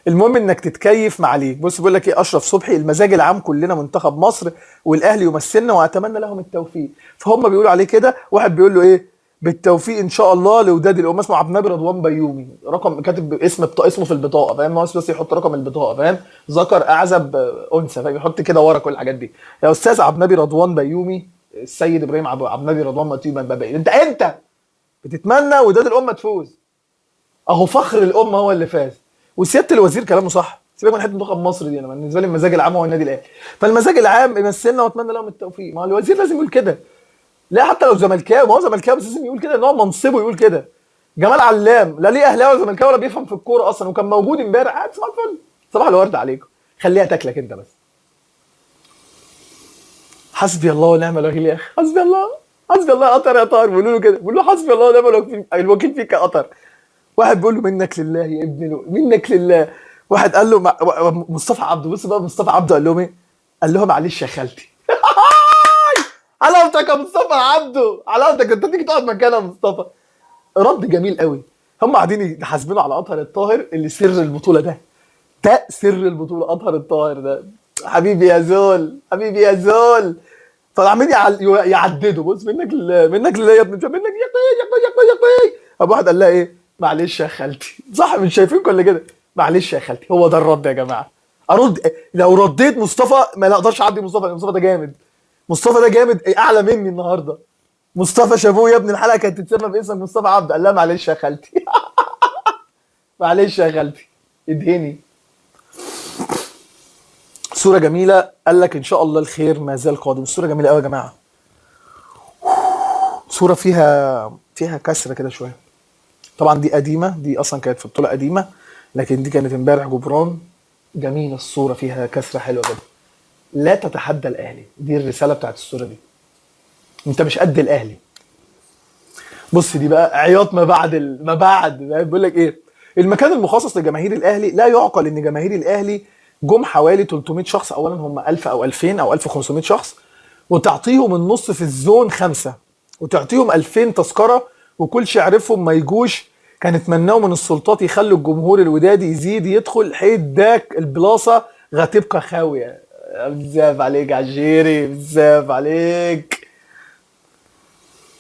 المهم انك تتكيف مع ليك. بص بيقول لك ايه اشرف صبحي، المزاج العام كلنا منتخب مصر والاهلي يمثلنا واتمنى لهم التوفيق. فهم بيقولوا عليه كده. واحد بيقول له ايه؟ بالتوفيق ان شاء الله لوداد الامه. اسمه عبد النبي رضوان بيومي، رقم كاتب اسمه في البطاقه، فاهم؟ ناقص بس يحط رقم البطاقه، فاهم؟ ذكر اعزب انثى، فاهم؟ يحط كده ورا كل الحاجات دي. يا استاذ عبد النبي رضوان بيومي، السيد ابراهيم عبد النبي رضوان بيومي، انت بتتمنى وداد الامه تفوز. اهو فخر الامه هو اللي فاز. وسياده الوزير كلامه صح، سيبك من حته منتخب مصر دي، انا بالنسبه لي المزاج العام هو النادي الاهلي. فالمزاج العام يمثلنا واتمنى لهم التوفيق. ما هو الوزير لازم يقول كده، لا حتى لو زملكاوي، ما هو زملكاوي بس لازم يقول كده ان هو منصبه يقول كده. جمال علام لا ليه اهلاوي ولا زملكاوي ولا بيفهم في الكوره اصلا، وكان موجود امبارح قاعد صباح الفل. صباح الورد عليكم، خليها تاكلك انت بس. حسبي الله ونعم الوكيل يا اخي، حسبي الله، حسبي الله. قطر يا طاهر بيقولوا له كده، بيقولوا له حسبي الله ونعم الوكيل فيك يا قطر. واحد بيقول له منك لله يا ابن منك لله. واحد قال له مصطفى عبده، بص بقى مصطفى عبده قال لهم ايه؟ قال لهم معلش يا خالتي. حلاوتك يا مصطفى عبده، حلاوتك انت تيجي تقعد مكانه يا مصطفى. رد جميل قوي. هم قاعدين يحاسبينه على اطهر الطاهر اللي سر البطوله ده سر البطوله اطهر الطاهر ده. حبيبي يا زول، حبيبي يا زول. فعمالين يعددوا، بص منك لله منك لله يا ابني، منك يا اخوي يا اخوي يا اخوي يا اخوي. ابو واحد قال لها ايه؟ معلش يا خالتي. صح مش شايفينكم ولا كده؟ معلش يا خالتي. هو ده الرد يا جماعه. ارد لو رديت مصطفى ما اقدرش اعدي مصطفى، مصطفى ده جامد، مصطفى ده جامد اعلى مني النهارده. مصطفى شافوه يا ابني الحلقه كانت تتسمى باسم مصطفى عبد، قال لها معلش يا خالتي. معلش يا خالتي ادهني. صوره جميله، قال لك ان شاء الله الخير ما زال قادم. الصوره جميله قوي يا جماعه. صوره فيها كسره كده شويه. طبعا دي قديمه، دي اصلا كانت في بطوله قديمه، لكن دي كانت امبارح جبران. جميله الصوره، فيها كسره حلوه كده. لا تتحدى الاهلي، دي الرساله بتاعت الصوره دي. انت مش قد الاهلي. بص دي بقى عياط ما بعد بيقول لك ايه. المكان المخصص لجماهير الاهلي، لا يعقل ان جماهير الاهلي جم حوالي 300 شخص، اولا هم 1000 او 2000 او 1500 شخص، وتعطيهم النص في الزون 5، وتعطيهم 2000 تذكره، وكل شعرفهم ما يجوش. كان اتمنوا من السلطات يخلوا الجمهور الودادي يزيد يدخل، حيداك البلاصه غتبقى خاويه. بزاف عليك عجيري، بزاف عليك.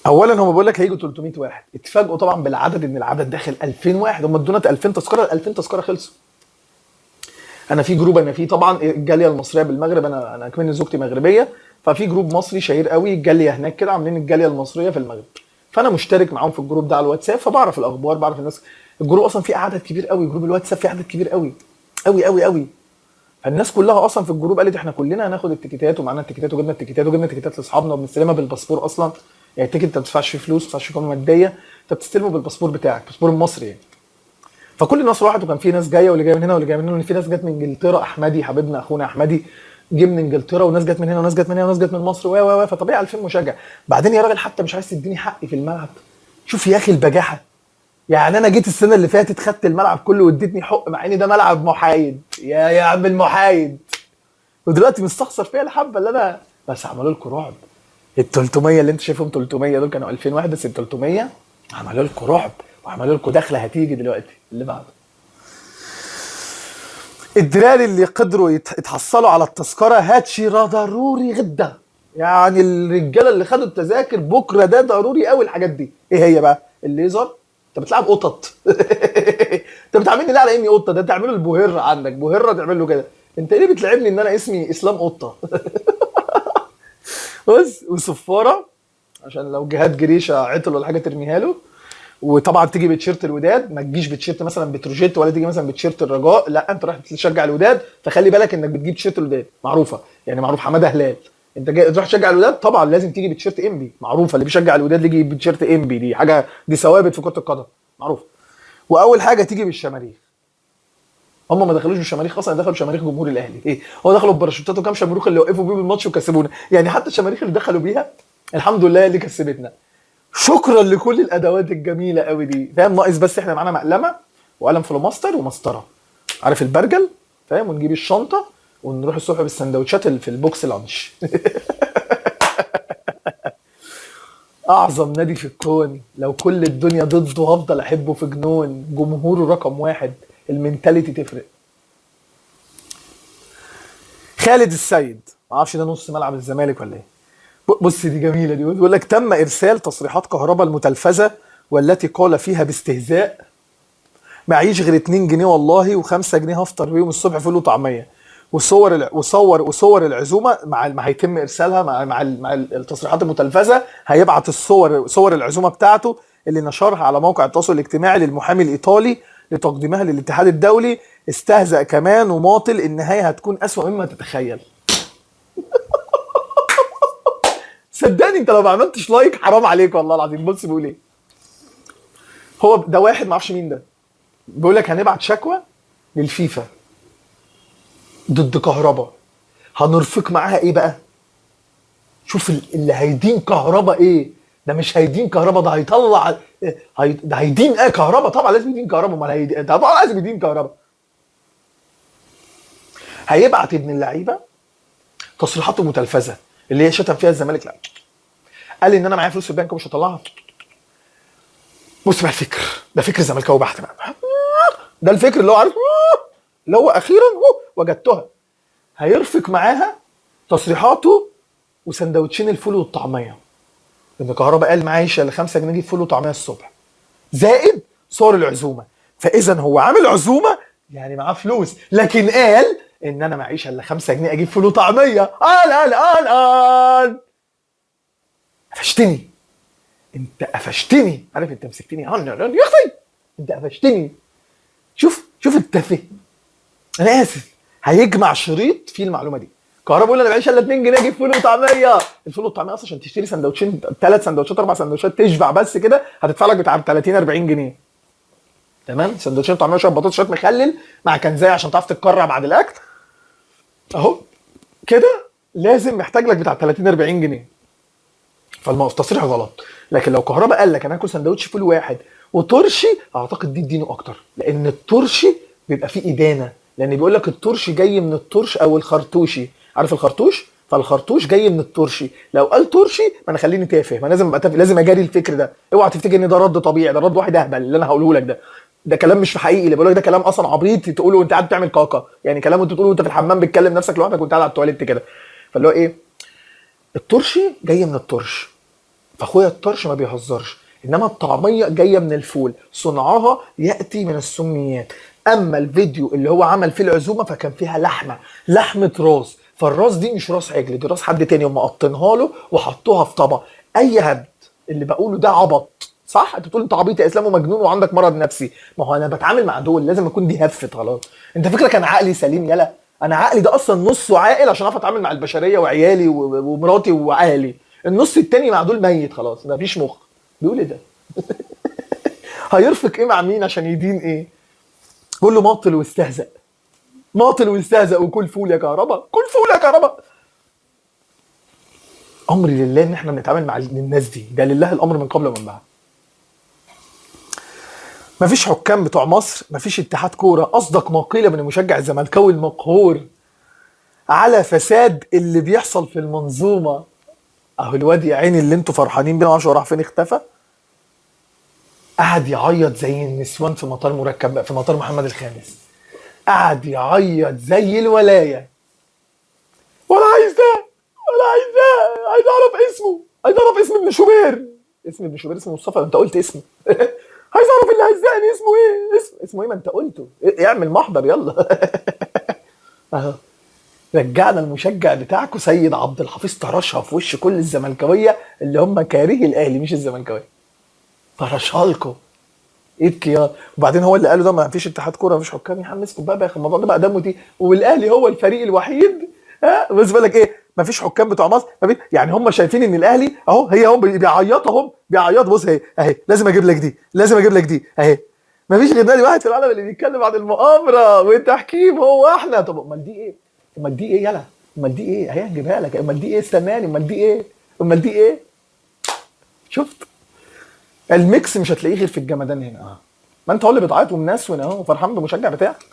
اولا هم بيقول لك هيجوا 300 واحد، اتفاجئوا طبعا بالعدد، ان العدد داخل 2000 واحد. هم ادونا 2000 تذكره، ال 2000 تذكره خلصوا. انا في جروب، انا في طبعا الجاليه المصريه بالمغرب، انا كمان زوجتي مغربيه، ففي جروب مصري شهير قوي الجاليه هناك كده، عاملين الجاليه المصريه في المغرب، فانا مشترك معاهم في الجروب ده على الواتساب، فبعرف الاخبار، بعرف الناس. الجروب اصلا فيه عدد كبير قوي، جروب الواتساب فيه عدد كبير قوي قوي قوي قوي. فالناس كلها اصلا في الجروب قالت احنا كلنا هناخد التيكيتات، ومعانا التيكيتات، وجبنا التيكيتات، وجبنا تيكيتات لاصحابنا، وبنستلمها بالباسبور اصلا. يعني التيكت انت ما بتدفعش فيه فلوس، ما بتدفعش فيه قيمه ماديه، انت بتستلمه بالباسبور بتاعك، الباسبور المصري يعني. فكل الناس راحت، وكان في ناس جايه، واللي جايه من هنا واللي جايه من هنا، في ناس جت من انجلترا، احمدي حبيبنا اخونا احمدي جه من انجلترا، وناس جت من هنا وناس جت من هنا وناس جت من مصر فطبيعي 2000 مشجع. بعدين يا راجل حتى مش عايز تديني حقي في الملعب. شوف يا اخي البجاحه. يعني انا جيت السنه اللي فاتت خدت الملعب كله واديتني حق، مع ان ده ملعب محايد يا عم المحايد، ودلوقتي مستخسر فيها الحبه اللي انا. بس عملوا لكم رعب. ال 300 اللي انت شايفهم 300 دول كانوا 2000 واحد، بس ال 300 عملوا لكم رعب، وعملوا لكم دخله هتيجي دلوقتي اللي بعده. الدراري اللي قدروا يتحصلوا على التذكره هاتشي ضروري غدا. يعني الرجاله اللي خدوا التذاكر بكره ده ضروري قوي. الحاجات دي ايه هي بقى؟ الليزر. انت بتلعب قطط. انت بتعاملني ليه على اني قطه؟ ده تعمله البوهره عندك، بوهره تعمل له كده. انت ليه بتلعبني ان انا اسمي اسلام قطه؟ بص، وصفاره عشان لو جهاد جريشه عطل ولا حاجه ترميها له. وطبعا تيجي بتيشيرت الوداد، ما تجيش بتيشيرت مثلا بتروجيت، ولا تيجي مثلا بتيشيرت الرجاء، لا انت رايح تشجع الوداد، فخلي بالك انك بتجيب تيشيرت الوداد، معروفه يعني، معروف حماده هلال. انت جاي تروح تشجع الوداد، طبعا لازم تيجي بتيشيرت انبي، معروفه اللي بيشجع الوداد يجي بتيشيرت انبي، دي حاجه، دي ثوابت في كره القدم معروف. واول حاجه تيجي بالشماريخ. هم ما دخلوش بالشماريخ اصلا، دخلوا شماريخ جمهور الاهلي. ايه هو دخلوا بباراشوتات وكام شمروخ اللي وقفوا بيهم الماتش وكسبونا، يعني حتى الشماريخ اللي دخلوا بيها الحمد لله اللي كسبتنا. شكرا لكل الادوات الجميله قوي دي، فاهم؟ ناقص بس احنا معانا مقلمه وقلم فلوماستر ومسطره، عارف البرجل، فاهم؟ ونجيب الشنطه ونروح الصبح بالسندوتشات اللي في البوكس لانش. اعظم نادي في الكون، لو كل الدنيا ضده هفضل احبه في جنون، جمهوره رقم واحد، المنتاليتي تفرق. خالد السيد، ما اعرفش ده نص ملعب الزمالك ولا ايه. بص دي جميله دي، بيقول لك تم ارسال تصريحات كهرباء المتلفزه والتي قال فيها باستهزاء معيش غير 2 جنيه والله، و5 جنيه هفطر بيهم الصبح فول وطعميه، وصور العزومه مع ما هيتم ارسالها مع التصريحات المتلفزه، هيبعت صور العزومه بتاعته اللي نشرها على موقع التواصل الاجتماعي للمحامي الايطالي لتقديمها للاتحاد الدولي. استهزأ كمان وماطل النهايه هتكون اسوأ مما تتخيل. صدقني انت لو ما عملتش لايك حرام عليك والله العظيم. بص بيقول ايه، هو ده واحد ما اعرفش مين ده، بيقول لك هنبعت شكوى للفيفا ضد كهربا، هنرفق معاها ايه بقى؟ شوف اللي هيدين كهربا ايه. ده مش هيدين كهربا، ده هيطلع، ده هيدين ايه كهربا؟ طبعا لازم يدين كهربا، امال هيدين طبعا لازم يدين كهربا. هيبعت ابن اللعيبه تصريحاته متلفزه اللي هي شتم فيها الزمالك، لا قال ان انا معايا فلوس في البنك ومش هطلعها. بص بقى الفكر ده فكر زملكاوي بحت بقى، ده الفكر اللي هو عارف، اللي هو اخيرا وجدتها. هيرفق معاها تصريحاته وسندوتشين الفول والطعميه، لان كهربا قال معيش الا 5 جنيه اجيب فول وطعميه الصبح، زائد صور العزومه. فاذا هو عامل عزومه يعني معاه فلوس، لكن قال ان انا معيش الا 5 جنيه اجيب فول وطعميه. قال قفشتني، انت قفشتني، عارف انت مسكتني يا اختي، انت قفشتني. شوف التافه، انا اسف. هيجمع شريط فيه المعلومه دي، كهربا بيقول انا معيش الا 2 جنيه اجيب فول وطعميه. الفول والطعميه اصلا عشان تشتري سندوتشين، 3 سندوتشات 4 سندوتشات تشبع بس كده هتدفع لك بتاع 30 40 جنيه. تمام، سندوتشين طعميه وشويه بطاطس شويه مخلل مع كنزايه عشان تعرف تتكرع بعد الاكل اهو كده، لازم محتاج لك بتاع 30 40 جنيه. فالتصريح غلط. لكن لو كهربا قال لك انا هاكل سندوتش فول واحد وترشي، اعتقد دي ادينه اكتر، لان الترشي بيبقى فيه ادانه، لان بيقول لك الترشي جاي من الترش او الخرطوشي، عارف الخرطوش؟ فالخرطوش جاي من الترشي. لو قال ترشي ما انا خليني تافه، ما لازم ابقى تافه، لازم اجاري الفكر ده. اوعى تفتكر ان ده رد طبيعي، ده رد واحد اهبل اللي انا هقوله لك ده. ده كلام مش حقيقي، اللي بقول لك ده كلام اصلا عبيط تقوله وانت قاعد بتعمل كاكا، يعني كلام انت بتقوله وانت في الحمام بتكلم نفسك لوحدك وانت قاعد على التواليت كده. فاللي هو ايه، الترشي جاي من الترش، فاخويا الطرش ما بيهزرش. انما الطعميه جايه من الفول، صنعها ياتي من السميات. اما الفيديو اللي هو عمل فيه العزومه فكان فيها لحمه راس، فالراس دي مش راس عجل، دي راس حد تاني، هم قطنها له وحطوها في طبق. اي هبد اللي بقوله ده عبط، صح؟ انت بتقول انت عبيط يا اسلام ومجنون وعندك مرض نفسي. ما هو انا بتعامل مع دول لازم اكون دي هفت خلاص. انت فكرك انا عقلي سليم؟ يلا انا عقلي ده اصلا نصه عاقل عشان اعرف اتعامل مع البشريه وعيالي ومراتي واهلي، النص التاني مع دول ميت خلاص، مفيش مخ. بيقول ايه ده؟ هيرفق ايه مع مين عشان يدين ايه؟ بقول له ماطل واستهزأ، ماطل واستهزأ وكل فول يا كهربا، كل فول يا كهربا. امري لله ان احنا بنتعامل مع الناس دي، ده لله الامر من قبل ومن بعد. مفيش حكام بتوع مصر، مفيش اتحاد كوره، اصدق ما قيل من المشجع الزملكاوي المقهور على فساد اللي بيحصل في المنظومه. اهو الواد يا عيني اللي انتوا فرحانين بيه، معرفش هو راح فين، اختفى، قعد يعيط زي النسوان في مطار مركب في مطار محمد الخامس، قعد يعيط زي الولايه. ولا عايز ده، ولا عايز ده، عايز اعرف اسمه، عايز اعرف اسم ابن شوبير. اسم ابن شوبير اسمه مصطفى، انت قلت اسمه. عايز اعرف اللي هزقني اسمه ايه، اسمه ايه؟ ما انت قلته، اعمل محضر يلا. اهو رجعنا المشجع بتاعكم سيد عبد الحفيظ، طرشها في وش كل الزملكاويه اللي هم كارهي الاهلي مش الزملكاويه، طرشها لكم. ايه الكيار؟ وبعدين هو اللي قاله ده ما فيش اتحاد كوره، ما فيش حكام، يا عم اسكت بقى يا اخي، الموضوع ده بقى دمه تقيل، والاهلي هو الفريق الوحيد. ها بس بالك ايه، ما فيش حكام بتوع مصر، يعني هم شايفين ان الاهلي اهو، هي هم بيعيطوا، هم بيعيطوا، بص اهي لازم اجيب لك دي، لازم اجيب لك دي اهي. ما فيش غير نادي واحد في العالم اللي بيتكلم عن المؤامره والتحكيم، هو احنا. طب امال دي ايه؟ امال دي ايه يلا؟ امال دي ايه؟ اهي هنجيبها لك. امال دي ايه؟ استناني، امال دي ايه؟ امال دي ايه؟ شفت؟ الميكس مش هتلاقيه غير في الجمدان هنا. ما انت هو اللي بتعيط ومنسون اهو وفرحان بالمشجع بتاعك.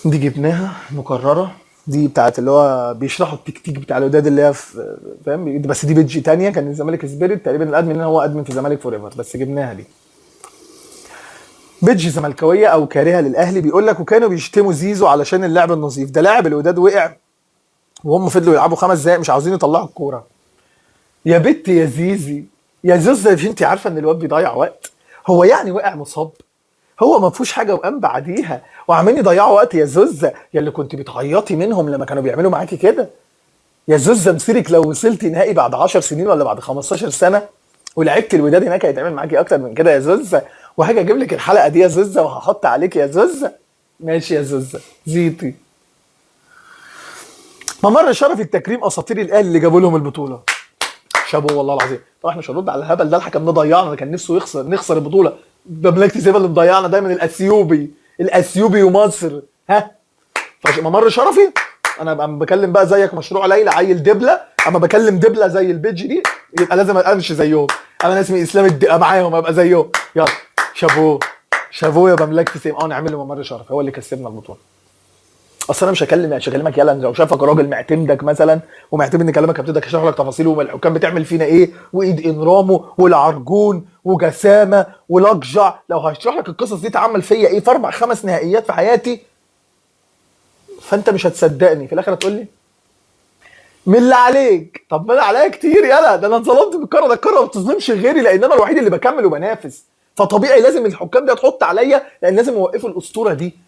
دي جبناها مكرره، دي بتاعت اللي هو بيشرحوا التكتيك بتاع الوداد اللي هي فاهم، بس دي بيدج تانية، كان الزمالك سبيريت تقريبا، الادمن هو ادمن في الزمالك فور ايفر، بس جبناها دي. بيدج زملكاويه او كارهه للاهلي بيقول لك وكانوا بيشتموا زيزو علشان اللعب النظيف ده، لاعب الوداد وقع وهم فضلوا يلعبوا 5 دقايق مش عاوزين يطلعوا الكوره. يا بت يا زيزي يا زوزة، انت عارفه ان الواد بيضيع وقت؟ هو يعني وقع مصاب؟ هو ما فيهوش حاجه وقام بعديها وعمالين يضيعوا وقت. يا زوزة يا اللي كنت بتعيطي منهم لما كانوا بيعملوا معاكي كده، يا زوزة مسيرك لو وصلتي نهائي بعد 10 سنين ولا بعد 15 سنه ولعبت الوداد هناك هيتعمل معاكي اكتر من كده يا زوزة. وهاجي اجيب لك الحلقه دي يا زوزة وهحط عليك يا زوزة. ماشي يا زوزة زيطي. ممر شرف التكريم اساطير الاهلي اللي جابوا لهم البطوله، شابوه والله العظيم. طبعا احنا مش هنرد على الهبل ده، الحكم ده ضيعنا، كان نفسه نخسر البطوله. مملكه زي اللي مضيعنا دايما الاثيوبي ومصر. ها ممر شرفي، انا بكلم بقى زيك مشروع ليلى عيل دبله، اما بكلم دبله زي البيج دي يبقى لازم امشي زيهم. انا اسمي اسلام الدقه معاهم ابقى زيهم. يلا شابوه، شابوه يا مملكه سيم. نعمل له ممر شرفي، هو اللي كسبنا البطوله. اصل انا مش هكلمك يلا لو شافك راجل معتمدك مثلا ومعتمد ان كلامك هبتدي اشرح لك تفاصيل والحكام بتعمل فينا ايه وايد انرامو والعرجون وجسامه ولقجع، لو هشرح لك القصص دي اتعمل فيا ايه في 4 5 نهائيات في حياتي، فانت مش هتصدقني في الاخر هتقول لي من اللي عليك. طب ما انا عليا كتير يلا، ده انا اتظلمت بالكره، ده الكره ما بتظلمش غيري لان انا الوحيد اللي بكمل وبنافس، فطبيعي لازم الحكام دي تحط عليا لان لازم يوقفوا الاسطوره دي.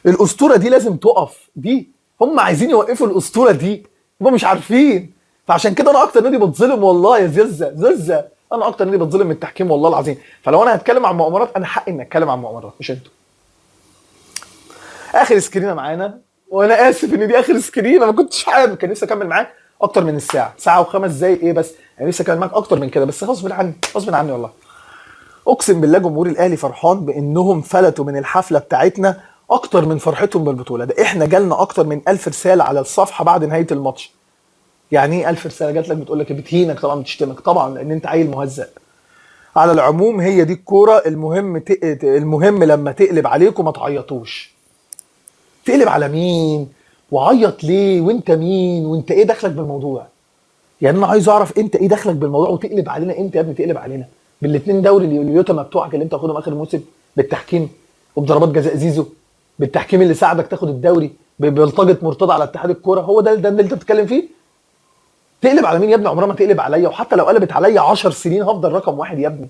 الاسطوره دي لازم تقف، دي هم عايزين يوقفوا الاسطوره دي، هم مش عارفين. فعشان كده انا اكتر نادي بتظلم والله يا ززه، انا اكتر نادي بتظلم من التحكيم والله العظيم. فلو انا هتكلم عن مؤامرات انا حقي اني اتكلم عن مؤامرات مش انتوا. اخر سكرينه معانا وانا اسف ان دي اخر سكرين، انا ما كنتش حابب، كان نفسي اكمل معاك اكتر من الساعه، ساعه وخمس دقايق ايه بس، يعني نفسي اكمل معاك اكتر من كده، بس غصب عني، غصب عني والله. اقسم بالله جمهور الاهلي فرحان بانهم فلتوا من الحفله بتاعتنا اكتر من فرحتهم بالبطوله. ده احنا جالنا اكتر من 1000 رساله على الصفحه بعد نهايه الماتش. يعني ايه 1000 رساله جات لك بتقول لك، بتهينك طبعا، بتشتمك طبعا لان انت عيل مهزأ. على العموم هي دي الكوره، المهم لما تقلب عليكم ما تعيطوش. تقلب على مين وعيط ليه وانت مين وانت ايه دخلك بالموضوع؟ يعني انا عايز اعرف انت ايه دخلك بالموضوع وتقلب علينا امتى يا ابني؟ تقلب علينا بالاثنين دوري اليوتما بتوعك اللي انت واخدهم اخر الموسم بالتحكيم وبضربات جزاء زيزو، بالتحكيم اللي ساعدك تاخد الدوري ببلطجه مرتضى على اتحاد الكوره، هو ده اللي انت بتتكلم فيه؟ تقلب على مين يا ابني؟ عمرها ما تقلب عليا، وحتى لو قلبت عليا 10 سنين هفضل رقم واحد يا ابني.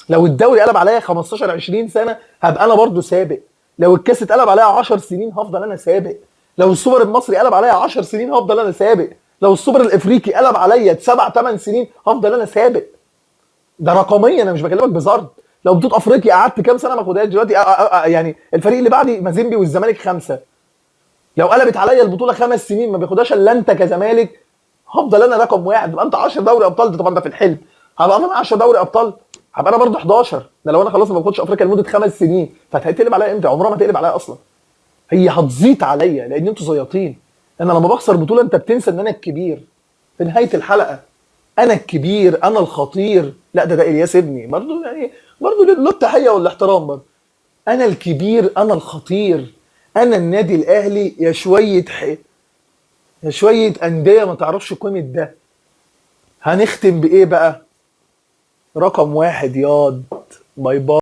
لو الدوري قلب عليا 15 20 سنه هبقى انا برضو سابق. لو الكاس اتقلب عليا 10 سنين هفضل انا سابق. لو السوبر المصري قلب عليا 10 سنين هفضل انا سابق. لو السوبر الافريقي قلب عليا 7 8 سنين هفضل انا سابق. ده رقميا، انا مش بكلمك بزرد. لو بطوله افريقيا قعدت كام سنه ما اخدهاش دلوقتي، يعني الفريق اللي بعدي مازيمبي والزمالك خمسه. لو قلبت عليا البطوله 5 سنين ما بياخدهاش الا انت كزمالك، هفضل انا رقم واحد. يبقى انت 10 دوري ابطال، ده طبعا ده في الحلم. هبقى انا 10 دوري ابطال، هبقى انا برضه 11. ده لو انا خلاص ما باخدش افريقيا لمده 5 سنين، فهتقلب عليا امتى؟ عمرها ما تقلب عليا اصلا. هي هتزيط عليا لان انتوا زياطين. انا لما بخسر بطوله انت بتنسى ان انا الكبير في نهايه الحلقه. انا الكبير، انا الخطير. لا ده الياس ابني برضه، يعني برضه له التحيه والاحترام برضه. انا الكبير، انا الخطير، انا النادي الاهلي. يا شويه انديه ما تعرفش قيمه ده. هنختم بايه بقى؟ رقم واحد ياض. باي باي.